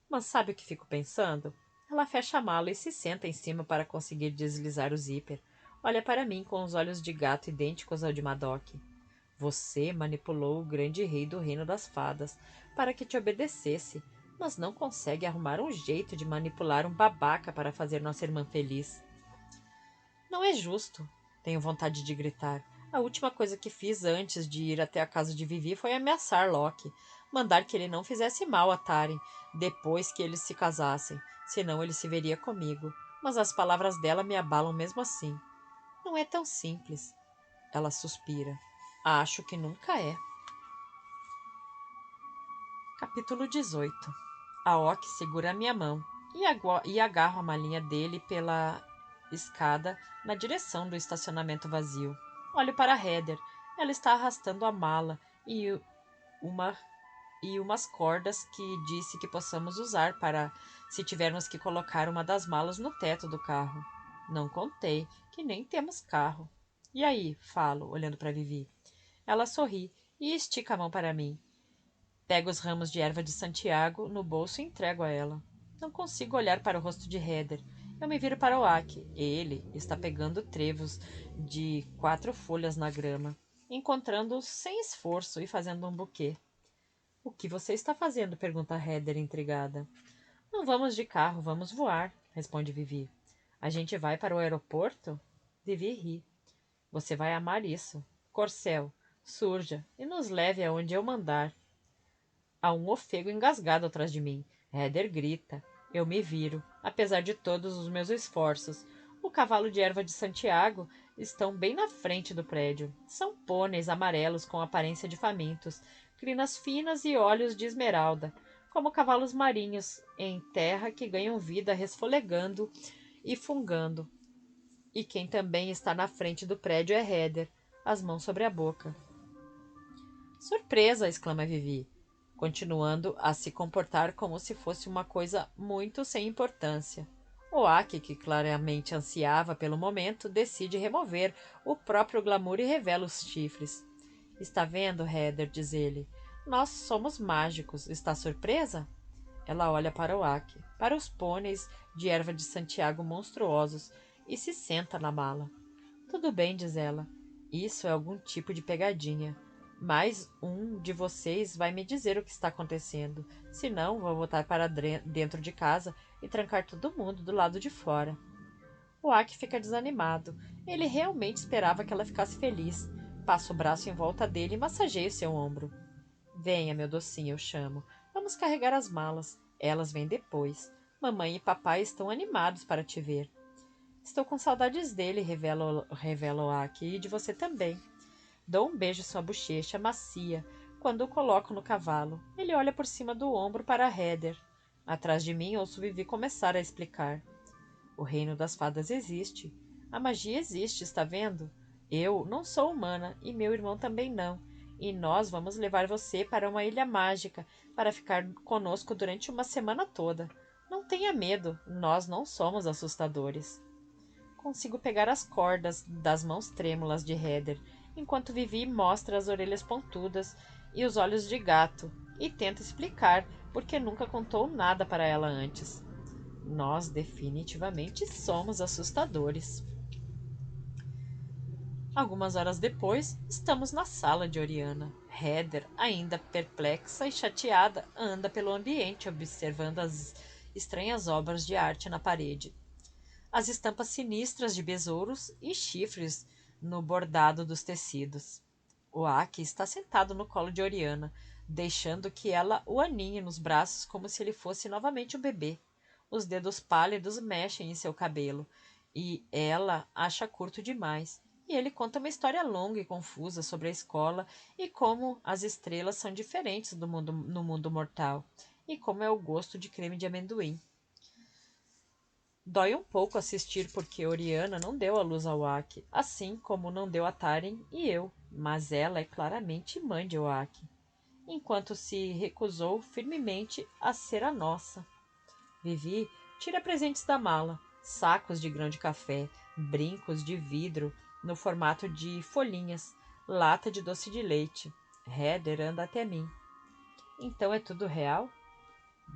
Mas sabe o que fico pensando? Ela fecha a mala e se senta em cima para conseguir deslizar o zíper. Olha para mim com os olhos de gato idênticos ao de Madoc. Você manipulou o grande rei do reino das fadas para que te obedecesse, mas não consegue arrumar um jeito de manipular um babaca para fazer nossa irmã feliz. Não é justo. Tenho vontade de gritar. A última coisa que fiz antes de ir até a casa de Vivi foi ameaçar Loki, mandar que ele não fizesse mal a Taren depois que eles se casassem, senão ele se veria comigo. Mas as palavras dela me abalam mesmo assim. Não é tão simples. Ela suspira. Acho que nunca é. Capítulo 18. Aok segura minha mão e agarro a malinha dele pela escada na direção do estacionamento vazio. Olho para Heather. Ela está arrastando a mala uma, e umas cordas que disse que possamos usar para se tivermos que colocar uma das malas no teto do carro. Não contei que nem temos carro. E aí? Falo, olhando para Vivi. Ela sorri e estica a mão para mim. Pego os ramos de erva de Santiago no bolso e entrego a ela. Não consigo olhar para o rosto de Heather. Eu me viro para o Oak. Ele está pegando trevos de 4 folhas na grama, encontrando-os sem esforço e fazendo um buquê. O que você está fazendo? Pergunta Heather, intrigada. Não vamos de carro, vamos voar, responde Vivi. A gente vai para o aeroporto? Vivi ri. Você vai amar isso. Corcel, surja e nos leve aonde eu mandar. Há um ofego engasgado atrás de mim. Heather grita. Eu me viro, apesar de todos os meus esforços. O cavalo de erva de Santiago estão bem na frente do prédio. São pôneis amarelos com aparência de famintos, crinas finas e olhos de esmeralda, como cavalos marinhos em terra que ganham vida resfolegando e fungando. E quem também está na frente do prédio é Heather, as mãos sobre a boca. Surpresa! Exclama Vivi, continuando a se comportar como se fosse uma coisa muito sem importância. Oak, que claramente ansiava pelo momento, decide remover o próprio glamour e revela os chifres. Está vendo, Heather, diz ele. Nós somos mágicos. Está surpresa? Ela olha para Oak, para os pôneis de erva de Santiago monstruosos e se senta na mala. Tudo bem, diz ela. Isso é algum tipo de pegadinha. Mais um de vocês vai me dizer o que está acontecendo. Senão, vou voltar para dentro de casa e trancar todo mundo do lado de fora. O Aki fica desanimado. Ele realmente esperava que ela ficasse feliz. Passa o braço em volta dele e massageia o seu ombro. Venha, meu docinho, eu chamo. Vamos carregar as malas. Elas vêm depois. Mamãe e papai estão animados para te ver. Estou com saudades dele, revela o Aki, e de você também. Dou um beijo em sua bochecha macia quando o coloco no cavalo. Ele olha por cima do ombro para Heather. Atrás de mim, ouço Vivi começar a explicar. O reino das fadas existe. A magia existe, está vendo? Eu não sou humana e meu irmão também não. E nós vamos levar você para uma ilha mágica para ficar conosco durante uma semana toda. Não tenha medo, nós não somos assustadores. Consigo pegar as cordas das mãos trêmulas de Heather, enquanto Vivi mostra as orelhas pontudas e os olhos de gato, e tenta explicar porque nunca contou nada para ela antes. Nós definitivamente somos assustadores. Algumas horas depois, estamos na sala de Oriana. Heather, ainda perplexa e chateada, anda pelo ambiente observando as estranhas obras de arte na parede. As estampas sinistras de besouros e chifres no bordado dos tecidos. O Aki está sentado no colo de Oriana, deixando que ela o aninhe nos braços como se ele fosse novamente um bebê. Os dedos pálidos mexem em seu cabelo, e ela acha curto demais. E ele conta uma história longa e confusa sobre a escola e como as estrelas são diferentes no mundo mortal, e como é o gosto de creme de amendoim. Dói um pouco assistir porque Oriana não deu a luz ao Aki, assim como não deu a Taren e eu, mas ela é claramente mãe de Oaki, enquanto se recusou firmemente a ser a nossa. Vivi tira presentes da mala, sacos de grão de café, brincos de vidro no formato de folhinhas, lata de doce de leite. Heather anda até mim. Então é tudo real?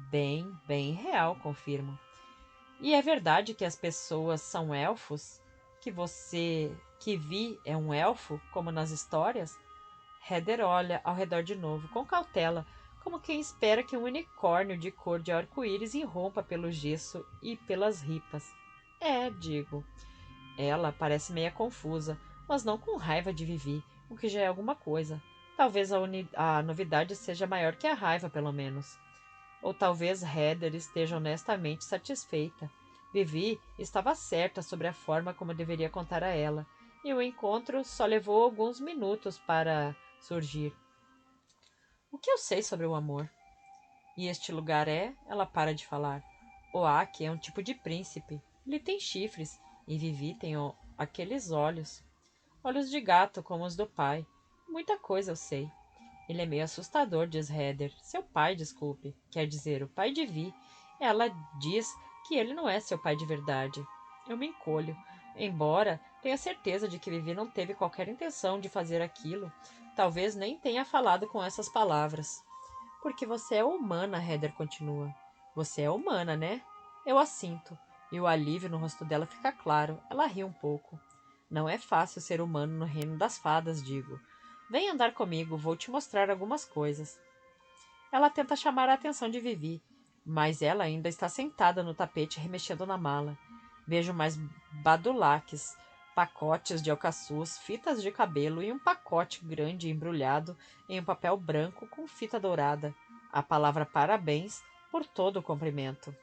Bem, bem real, confirmo. E é verdade que as pessoas são elfos? Que Vi é um elfo, como nas histórias? Heather olha ao redor de novo, com cautela, como quem espera que um unicórnio de cor de arco-íris irrompa pelo gesso e pelas ripas. É, digo. Ela parece meia confusa, mas não com raiva de Vivi, o que já é alguma coisa. Talvez a novidade seja maior que a raiva, pelo menos. Ou talvez Heather esteja honestamente satisfeita. Vivi estava certa sobre a forma como deveria contar a ela, e o encontro só levou alguns minutos para surgir. O que eu sei sobre o amor? E este lugar é? Ela para de falar. Oak é um tipo de príncipe. Ele tem chifres, e Vivi tem aqueles olhos. Olhos de gato, como os do pai. Muita coisa eu sei. Ele é meio assustador, diz Heather. Seu pai, desculpe. Quer dizer, o pai de Vi. Ela diz que ele não é seu pai de verdade. Eu me encolho. Embora tenha certeza de que Vivi não teve qualquer intenção de fazer aquilo, talvez nem tenha falado com essas palavras. Porque você é humana, Heather continua. Você é humana, né? Eu a sinto. E o alívio no rosto dela fica claro. Ela ri um pouco. Não é fácil ser humano no reino das fadas, digo. Vem andar comigo, vou te mostrar algumas coisas. Ela tenta chamar a atenção de Vivi, mas ela ainda está sentada no tapete remexendo na mala. Vejo mais badulaques, pacotes de alcaçuz, fitas de cabelo e um pacote grande embrulhado em um papel branco com fita dourada. A palavra parabéns por todo o comprimento.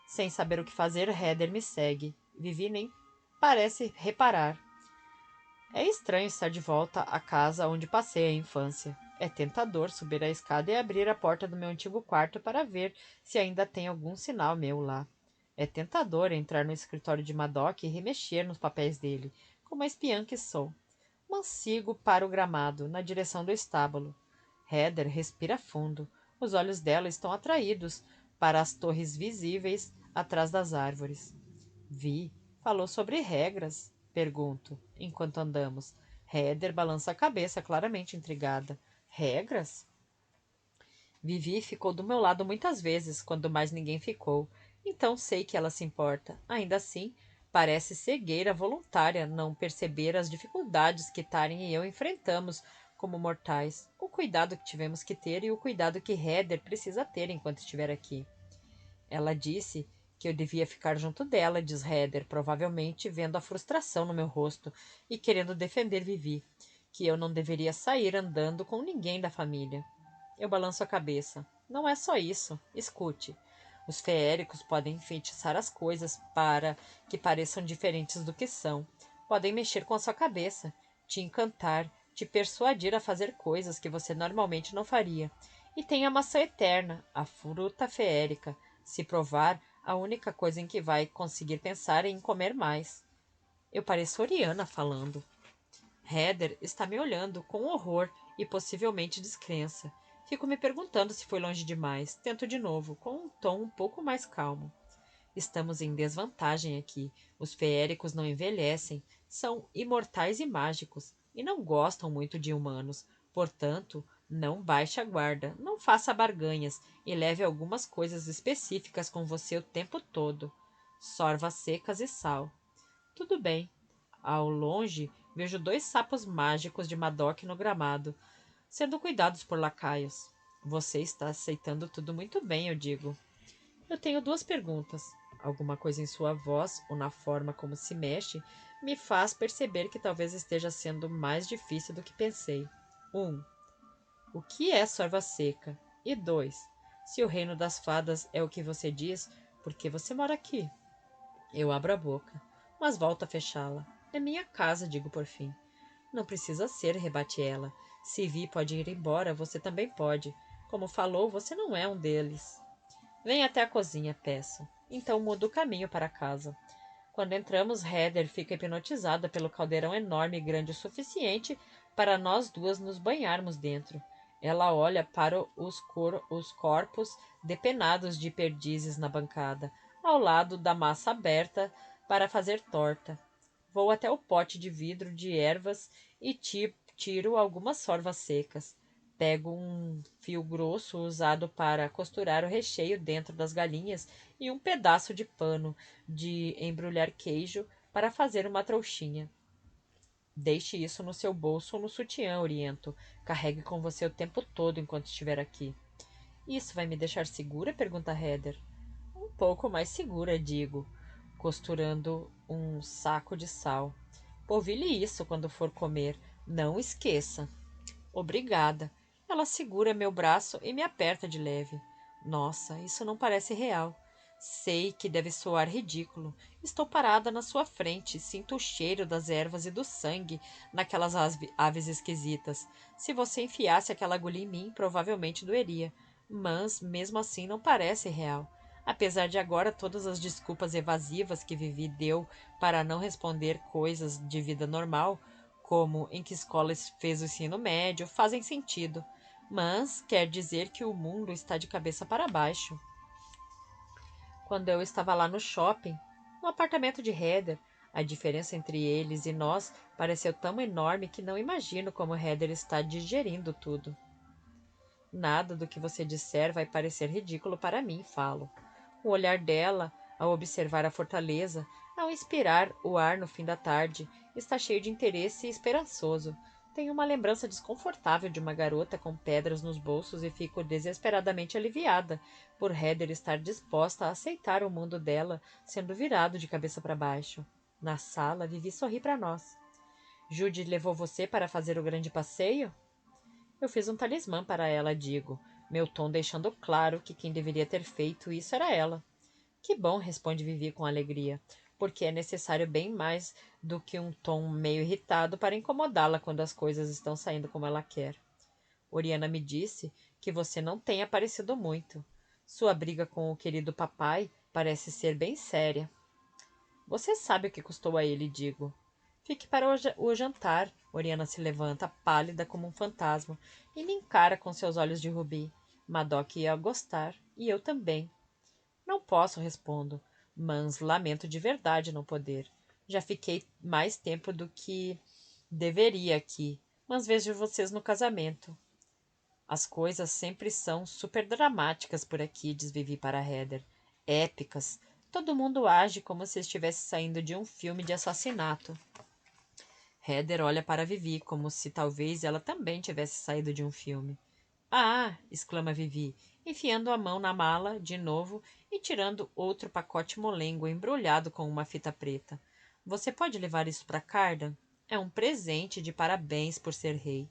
Sem saber o que fazer, Heather me segue. Vivi nem parece reparar. É estranho estar de volta à casa onde passei a infância. É tentador subir a escada e abrir a porta do meu antigo quarto para ver se ainda tem algum sinal meu lá. É tentador entrar no escritório de Madoc e remexer nos papéis dele, como a espiã que sou. Mansigo para o gramado, na direção do estábulo. Heather respira fundo. Os olhos dela estão atraídos para as torres visíveis atrás das árvores. Vi. Falou sobre regras? Pergunto, enquanto andamos. Heather balança a cabeça, claramente intrigada. Regras? Vivi ficou do meu lado muitas vezes, quando mais ninguém ficou. Então sei que ela se importa. Ainda assim, parece cegueira voluntária não perceber as dificuldades que Taren e eu enfrentamos como mortais, o cuidado que tivemos que ter e o cuidado que Heather precisa ter enquanto estiver aqui. Ela disse que eu devia ficar junto dela, diz Heather, provavelmente vendo a frustração no meu rosto e querendo defender Vivi, que eu não deveria sair andando com ninguém da família. Eu balanço a cabeça. Não é só isso. Escute. Os feéricos podem enfeitiçar as coisas para que pareçam diferentes do que são. Podem mexer com a sua cabeça, te encantar, te persuadir a fazer coisas que você normalmente não faria. E tem a maçã eterna, a fruta feérica. Se provar, a única coisa em que vai conseguir pensar é em comer mais. Eu pareço Oriana falando. Heather está me olhando com horror e possivelmente descrença. Fico me perguntando se foi longe demais. Tento de novo, com um tom um pouco mais calmo. Estamos em desvantagem aqui. Os feéricos não envelhecem, são imortais e mágicos, e não gostam muito de humanos. Portanto, não baixe a guarda, não faça barganhas e leve algumas coisas específicas com você o tempo todo. Sorvas secas e sal. Tudo bem. Ao longe, vejo 2 sapos mágicos de Madoc no gramado, sendo cuidados por lacaios. Você está aceitando tudo muito bem, eu digo. Eu tenho 2 perguntas. Alguma coisa em sua voz ou na forma como se mexe me faz perceber que talvez esteja sendo mais difícil do que pensei. 1. O que é sorva seca? E 2. Se o reino das fadas é o que você diz, por que você mora aqui? Eu abro a boca, mas volto a fechá-la. É minha casa, digo por fim. Não precisa ser, rebate ela. Se Vi pode ir embora, você também pode. Como falou, você não é um deles. Venha até a cozinha, peço. Então mudo o caminho para casa. Quando entramos, Heather fica hipnotizada pelo caldeirão enorme e grande o suficiente para nós duas nos banharmos dentro. Ela olha para os corpos depenados de perdizes na bancada, ao lado da massa aberta para fazer torta. Vou até o pote de vidro de ervas e tiro algumas sorvas secas. Pego um fio grosso usado para costurar o recheio dentro das galinhas e um pedaço de pano de embrulhar queijo para fazer uma trouxinha. Deixe isso no seu bolso ou no sutiã, oriento. Carregue com você o tempo todo enquanto estiver aqui. Isso vai me deixar segura? Pergunta Heather. Um pouco mais segura, digo, costurando um saco de sal. Polvilhe isso quando for comer. Não esqueça. Obrigada. Ela segura meu braço e me aperta de leve. Nossa, isso não parece real. Sei que deve soar ridículo. Estou parada na sua frente, sinto o cheiro das ervas e do sangue naquelas aves esquisitas. Se você enfiasse aquela agulha em mim, provavelmente doeria. Mas, mesmo assim, não parece real. Apesar de agora todas as desculpas evasivas que Vivi deu para não responder coisas de vida normal, como em que escola fez o ensino médio, fazem sentido. Mas quer dizer que o mundo está de cabeça para baixo. Quando eu estava lá no shopping, no apartamento de Heather, a diferença entre eles e nós pareceu tão enorme que não imagino como Heather está digerindo tudo. Nada do que você disser vai parecer ridículo para mim, falo. O olhar dela, ao observar a fortaleza, ao inspirar o ar no fim da tarde, está cheio de interesse e esperançoso. Tenho uma lembrança desconfortável de uma garota com pedras nos bolsos e fico desesperadamente aliviada por Heather estar disposta a aceitar o mundo dela sendo virado de cabeça para baixo. Na sala, Vivi sorri para nós. Judy levou você para fazer o grande passeio? Eu fiz um talismã para ela, digo, meu tom deixando claro que quem deveria ter feito isso era ela. Que bom, responde Vivi com alegria, porque é necessário bem mais do que um tom meio irritado para incomodá-la quando as coisas estão saindo como ela quer. Oriana me disse que você não tem aparecido muito. Sua briga com o querido papai parece ser bem séria. Você sabe o que custou a ele, digo. Fique para o jantar. Oriana se levanta, pálida como um fantasma, e me encara com seus olhos de rubi. Madoc ia gostar, e eu também. Não posso, respondo, mas lamento de verdade não poder. Já fiquei mais tempo do que deveria aqui, mas vejo vocês no casamento. As coisas sempre são super dramáticas por aqui, diz Vivi para Heather. Épicas. Todo mundo age como se estivesse saindo de um filme de assassinato. Heather olha para Vivi como se talvez ela também tivesse saído de um filme. Ah! Exclama Vivi, enfiando a mão na mala de novo e tirando outro pacote molengo embrulhado com uma fita preta. Você pode levar isso para Cardan? É um presente de parabéns por ser rei.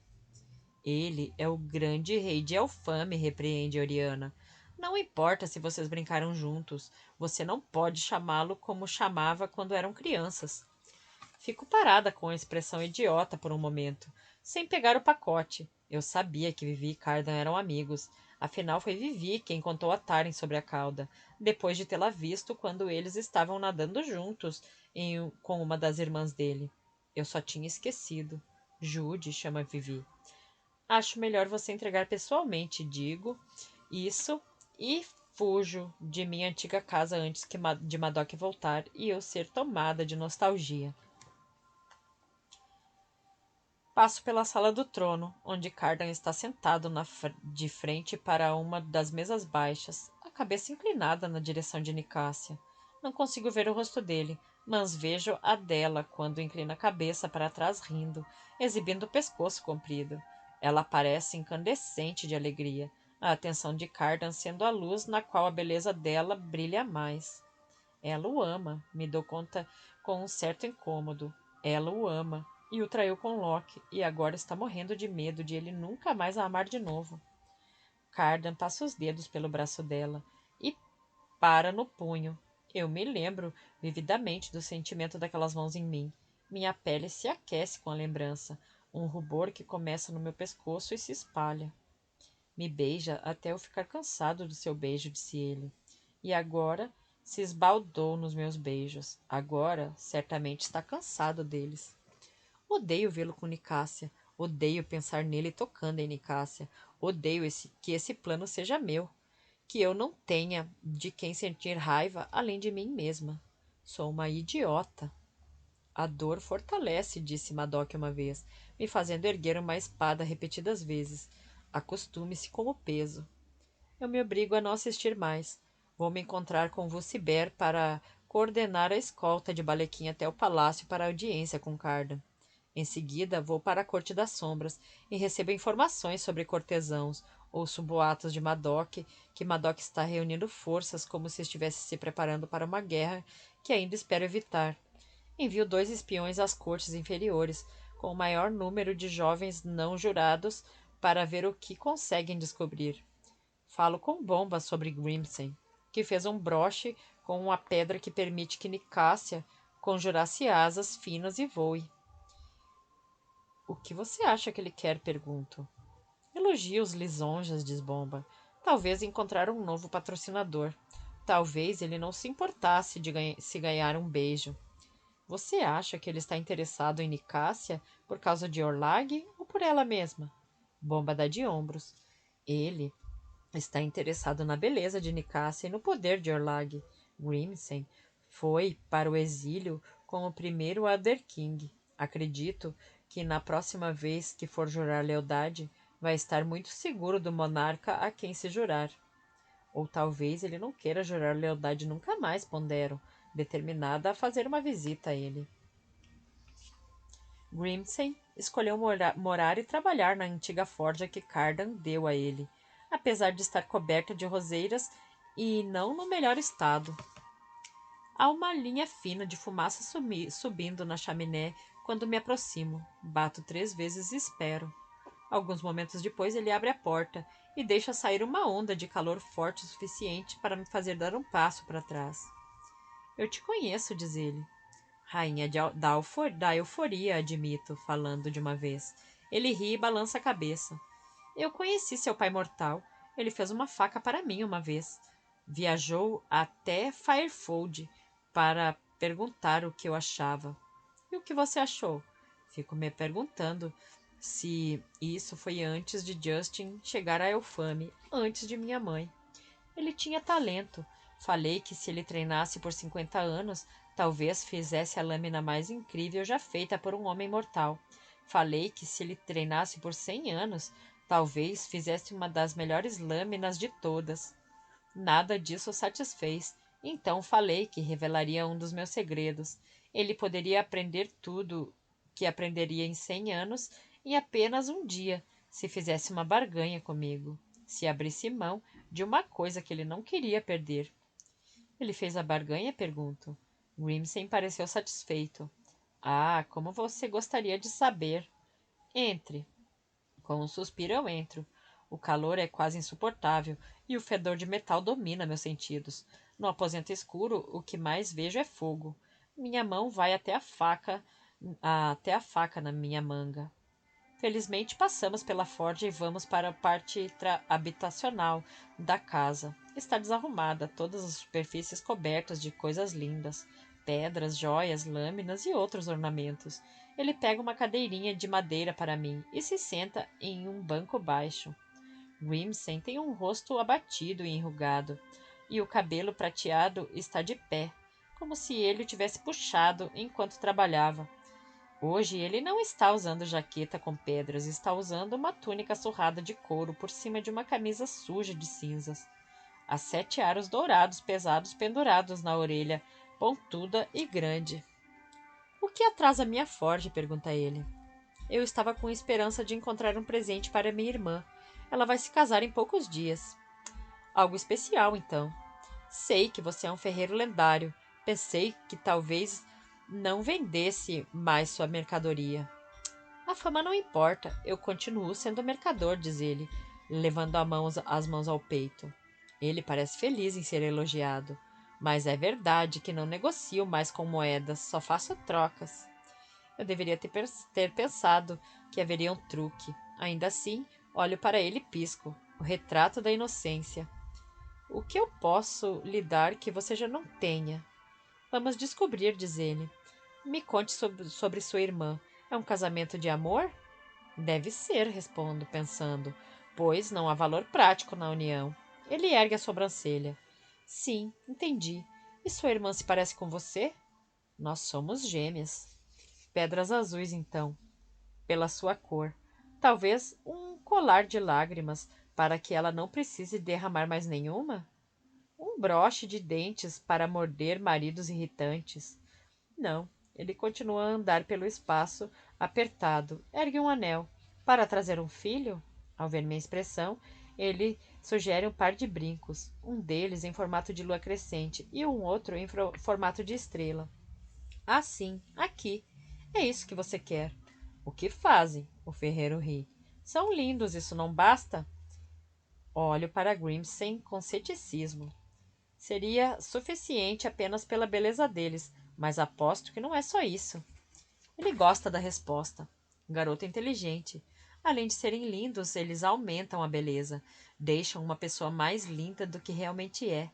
Ele é o grande rei de Elfame, repreende Oriana. Não importa se vocês brincaram juntos. Você não pode chamá-lo como chamava quando eram crianças. Fico parada com a expressão idiota por um momento. sem pegar o pacote. Eu sabia que Vivi e Cardan eram amigos. Afinal, foi Vivi quem contou a Taren sobre a cauda, depois de tê-la visto quando eles estavam nadando juntos com uma das irmãs dele. Eu só tinha esquecido. Jude, chama Vivi. Acho melhor você entregar pessoalmente, digo isso e fujo de minha antiga casa antes de Madoc voltar e eu ser tomada de nostalgia. Passo pela sala do trono, onde Cardan está sentado de frente para uma das mesas baixas, a cabeça inclinada na direção de Nicásia. Não consigo ver o rosto dele, mas vejo a dela quando inclina a cabeça para trás rindo, exibindo o pescoço comprido. Ela parece incandescente de alegria, a atenção de Cardan sendo a luz na qual a beleza dela brilha mais. Ela o ama, me dou conta com um certo incômodo. Ela o ama e o traiu com Locke e agora está morrendo de medo de ele nunca mais a amar de novo. Cardan passa os dedos pelo braço dela e para no punho. Eu me lembro vividamente do sentimento daquelas mãos em mim. Minha pele se aquece com a lembrança, um rubor que começa no meu pescoço e se espalha. Me beija até eu ficar cansado do seu beijo, disse ele. E agora se esbaldou nos meus beijos. Agora certamente está cansado deles. Odeio vê-lo com Nicásia. Odeio pensar nele tocando em Nicásia. Odeio que esse plano seja meu. Que eu não tenha de quem sentir raiva além de mim mesma. Sou uma idiota. A dor fortalece, disse Madoc uma vez, me fazendo erguer uma espada repetidas vezes. Acostume-se com o peso. Eu me obrigo a não assistir mais. Vou me encontrar com Vuciber para coordenar a escolta de Balequim até o palácio para a audiência com Cardan. Em seguida, vou para a Corte das Sombras e recebo informações sobre cortesãos. Ouço boatos de Madoc, que Madoc está reunindo forças como se estivesse se preparando para uma guerra que ainda espero evitar. Envio 2 espiões às cortes inferiores, com o maior número de jovens não jurados, para ver o que conseguem descobrir. Falo com Bomba sobre Grimsen, que fez um broche com uma pedra que permite que Nicásia conjurasse asas finas e voe. O que você acha que ele quer? Pergunto. Elogia os lisonjas, diz Bomba. Talvez encontrar um novo patrocinador. Talvez ele não se importasse de se ganhar um beijo. Você acha que ele está interessado em Nicásia por causa de Orlag ou por ela mesma? Bomba dá de ombros. Ele está interessado na beleza de Nicásia e no poder de Orlag. Grimsen foi para o exílio com o primeiro Elder King. Acredito que na próxima vez que for jurar lealdade, vai estar muito seguro do monarca a quem se jurar. Ou talvez ele não queira jurar lealdade nunca mais, pondero, determinada a fazer uma visita a ele. Grimsen escolheu morar e trabalhar na antiga forja que Cardan deu a ele, apesar de estar coberta de roseiras e não no melhor estado. Há uma linha fina de fumaça subindo na chaminé quando me aproximo. Bato 3 vezes e espero. Alguns momentos depois ele abre a porta e deixa sair uma onda de calor forte o suficiente para me fazer dar um passo para trás. Eu te conheço, diz ele. Rainha da euforia, admito, falando de uma vez. Ele ri e balança a cabeça. Eu conheci seu pai mortal. Ele fez uma faca para mim uma vez. Viajou até Firefold para perguntar o que eu achava. E o que você achou? Fico me perguntando se isso foi antes de Justin chegar a Elfame, antes de minha mãe. Ele tinha talento. Falei que se ele treinasse por 50 anos, talvez fizesse a lâmina mais incrível já feita por um homem mortal. Falei que se ele treinasse por 100 anos, talvez fizesse uma das melhores lâminas de todas. Nada disso o satisfez. Então falei que revelaria um dos meus segredos. Ele poderia aprender tudo que aprenderia em 100 anos em apenas um dia, se fizesse uma barganha comigo, se abrisse mão de uma coisa que ele não queria perder. Ele fez a barganha? Pergunto. Grimsen pareceu satisfeito. Ah, como você gostaria de saber. Entre. Com um suspiro eu entro. O calor é quase insuportável e o fedor de metal domina meus sentidos. No aposento escuro, o que mais vejo é fogo. Minha mão vai até a faca na minha manga. Felizmente passamos pela forja e vamos para a parte habitacional da casa. Está desarrumada, todas as superfícies cobertas de coisas lindas, pedras, joias, lâminas e outros ornamentos. Ele pega uma cadeirinha de madeira para mim e se senta em um banco baixo. Grimsen tem um rosto abatido e enrugado, e o cabelo prateado está de pé, como se ele o tivesse puxado enquanto trabalhava. Hoje ele não está usando jaqueta com pedras, está usando uma túnica surrada de couro por cima de uma camisa suja de cinzas. Há 7 aros dourados pesados pendurados na orelha, pontuda e grande. O que atrasa minha forja? Pergunta ele. Eu estava com esperança de encontrar um presente para minha irmã. Ela vai se casar em poucos dias. Algo especial, então. Sei que você é um ferreiro lendário. Pensei que talvez não vendesse mais sua mercadoria. A fama não importa. Eu continuo sendo mercador, diz ele, levando as mãos ao peito. Ele parece feliz em ser elogiado. Mas é verdade que não negocio mais com moedas, só faço trocas. Eu deveria ter pensado que haveria um truque. Ainda assim, olho para ele e pisco. O retrato da inocência. O que eu posso lhe dar que você já não tenha? Vamos descobrir, diz ele. Me conte sobre sua irmã. É um casamento de amor? Deve ser, respondo, pensando, pois não há valor prático na união. Ele ergue a sobrancelha. Sim, entendi. E sua irmã se parece com você? Nós somos gêmeas. Pedras azuis, então, pela sua cor. Talvez um colar de lágrimas para que ela não precise derramar mais nenhuma? Um broche de dentes para morder maridos irritantes. Não, ele continua a andar pelo espaço, apertado. Ergue um anel. Para trazer um filho? Ao ver minha expressão, ele sugere um par de brincos, um deles em formato de lua crescente e um outro em formato de estrela. Ah, sim, aqui. É isso que você quer. O que fazem? O ferreiro ri. São lindos, isso não basta? Olho para Grimsey com ceticismo. Seria suficiente apenas pela beleza deles, mas aposto que não é só isso. Ele gosta da resposta. Um garoto inteligente. Além de serem lindos, eles aumentam a beleza, deixam uma pessoa mais linda do que realmente é.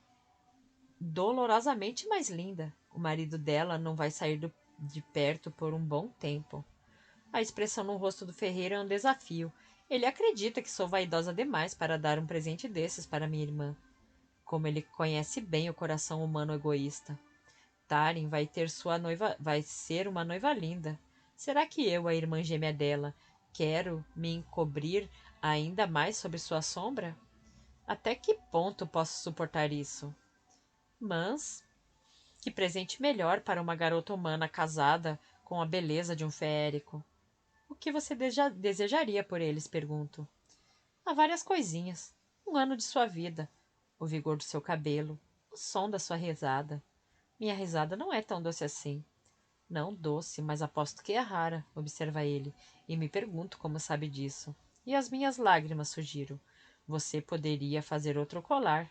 Dolorosamente mais linda. O marido dela não vai sair de perto por um bom tempo. A expressão no rosto do ferreiro é um desafio. Ele acredita que sou vaidosa demais para dar um presente desses para minha irmã. Como ele conhece bem o coração humano egoísta. Taren vai ser uma noiva linda. Será que eu, a irmã gêmea dela, quero me encobrir ainda mais sob sua sombra? Até que ponto posso suportar isso? Mas que presente melhor para uma garota humana casada com a beleza de um feérico? O que você desejaria por eles? Pergunto. Há várias coisinhas. Um ano de sua vida, o vigor do seu cabelo, o som da sua risada. Minha risada não é tão doce assim. Não doce, mas aposto que é rara, observa ele, e me pergunto como sabe disso. E as minhas lágrimas, sugiro. Você poderia fazer outro colar.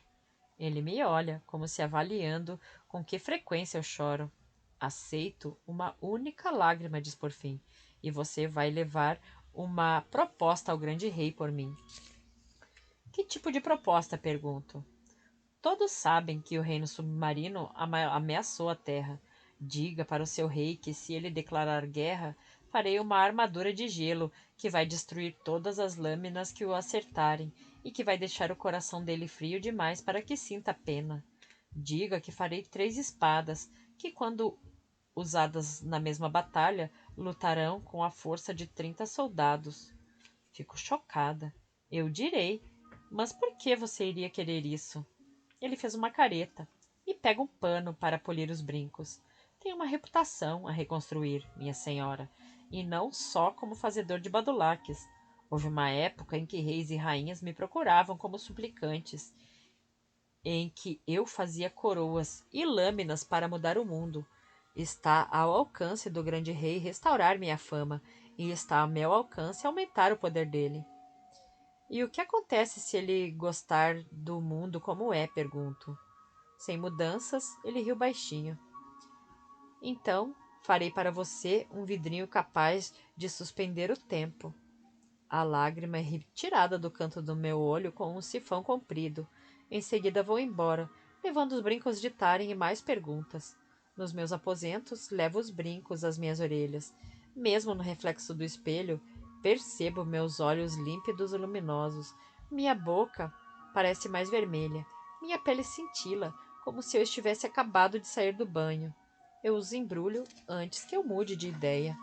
Ele me olha, como se avaliando com que frequência eu choro. Aceito uma única lágrima, diz por fim, e você vai levar uma proposta ao grande rei por mim. Que tipo de proposta? Pergunto. Todos sabem que o reino submarino ameaçou a Terra. Diga para o seu rei que, se ele declarar guerra, farei uma armadura de gelo que vai destruir todas as lâminas que o acertarem e que vai deixar o coração dele frio demais para que sinta pena. Diga que farei 3 espadas, que, quando usadas na mesma batalha, lutarão com a força de 30 soldados. Fico chocada. Eu direi. Mas por que você iria querer isso? Ele fez uma careta e pega um pano para polir os brincos. Tem uma reputação a reconstruir, minha senhora, e não só como fazedor de badulaques. Houve uma época em que reis e rainhas me procuravam como suplicantes, em que eu fazia coroas e lâminas para mudar o mundo. Está ao alcance do grande rei restaurar minha fama, e está ao meu alcance aumentar o poder dele. E o que acontece se ele gostar do mundo como é? Pergunto. Sem mudanças, ele riu baixinho. Então, farei para você um vidrinho capaz de suspender o tempo. A lágrima é retirada do canto do meu olho com um sifão comprido. Em seguida vou embora, levando os brincos de Taren e mais perguntas. Nos meus aposentos, levo os brincos às minhas orelhas. Mesmo no reflexo do espelho, percebo meus olhos límpidos e luminosos. Minha boca parece mais vermelha. Minha pele cintila, como se eu estivesse acabado de sair do banho. Eu os embrulho antes que eu mude de ideia.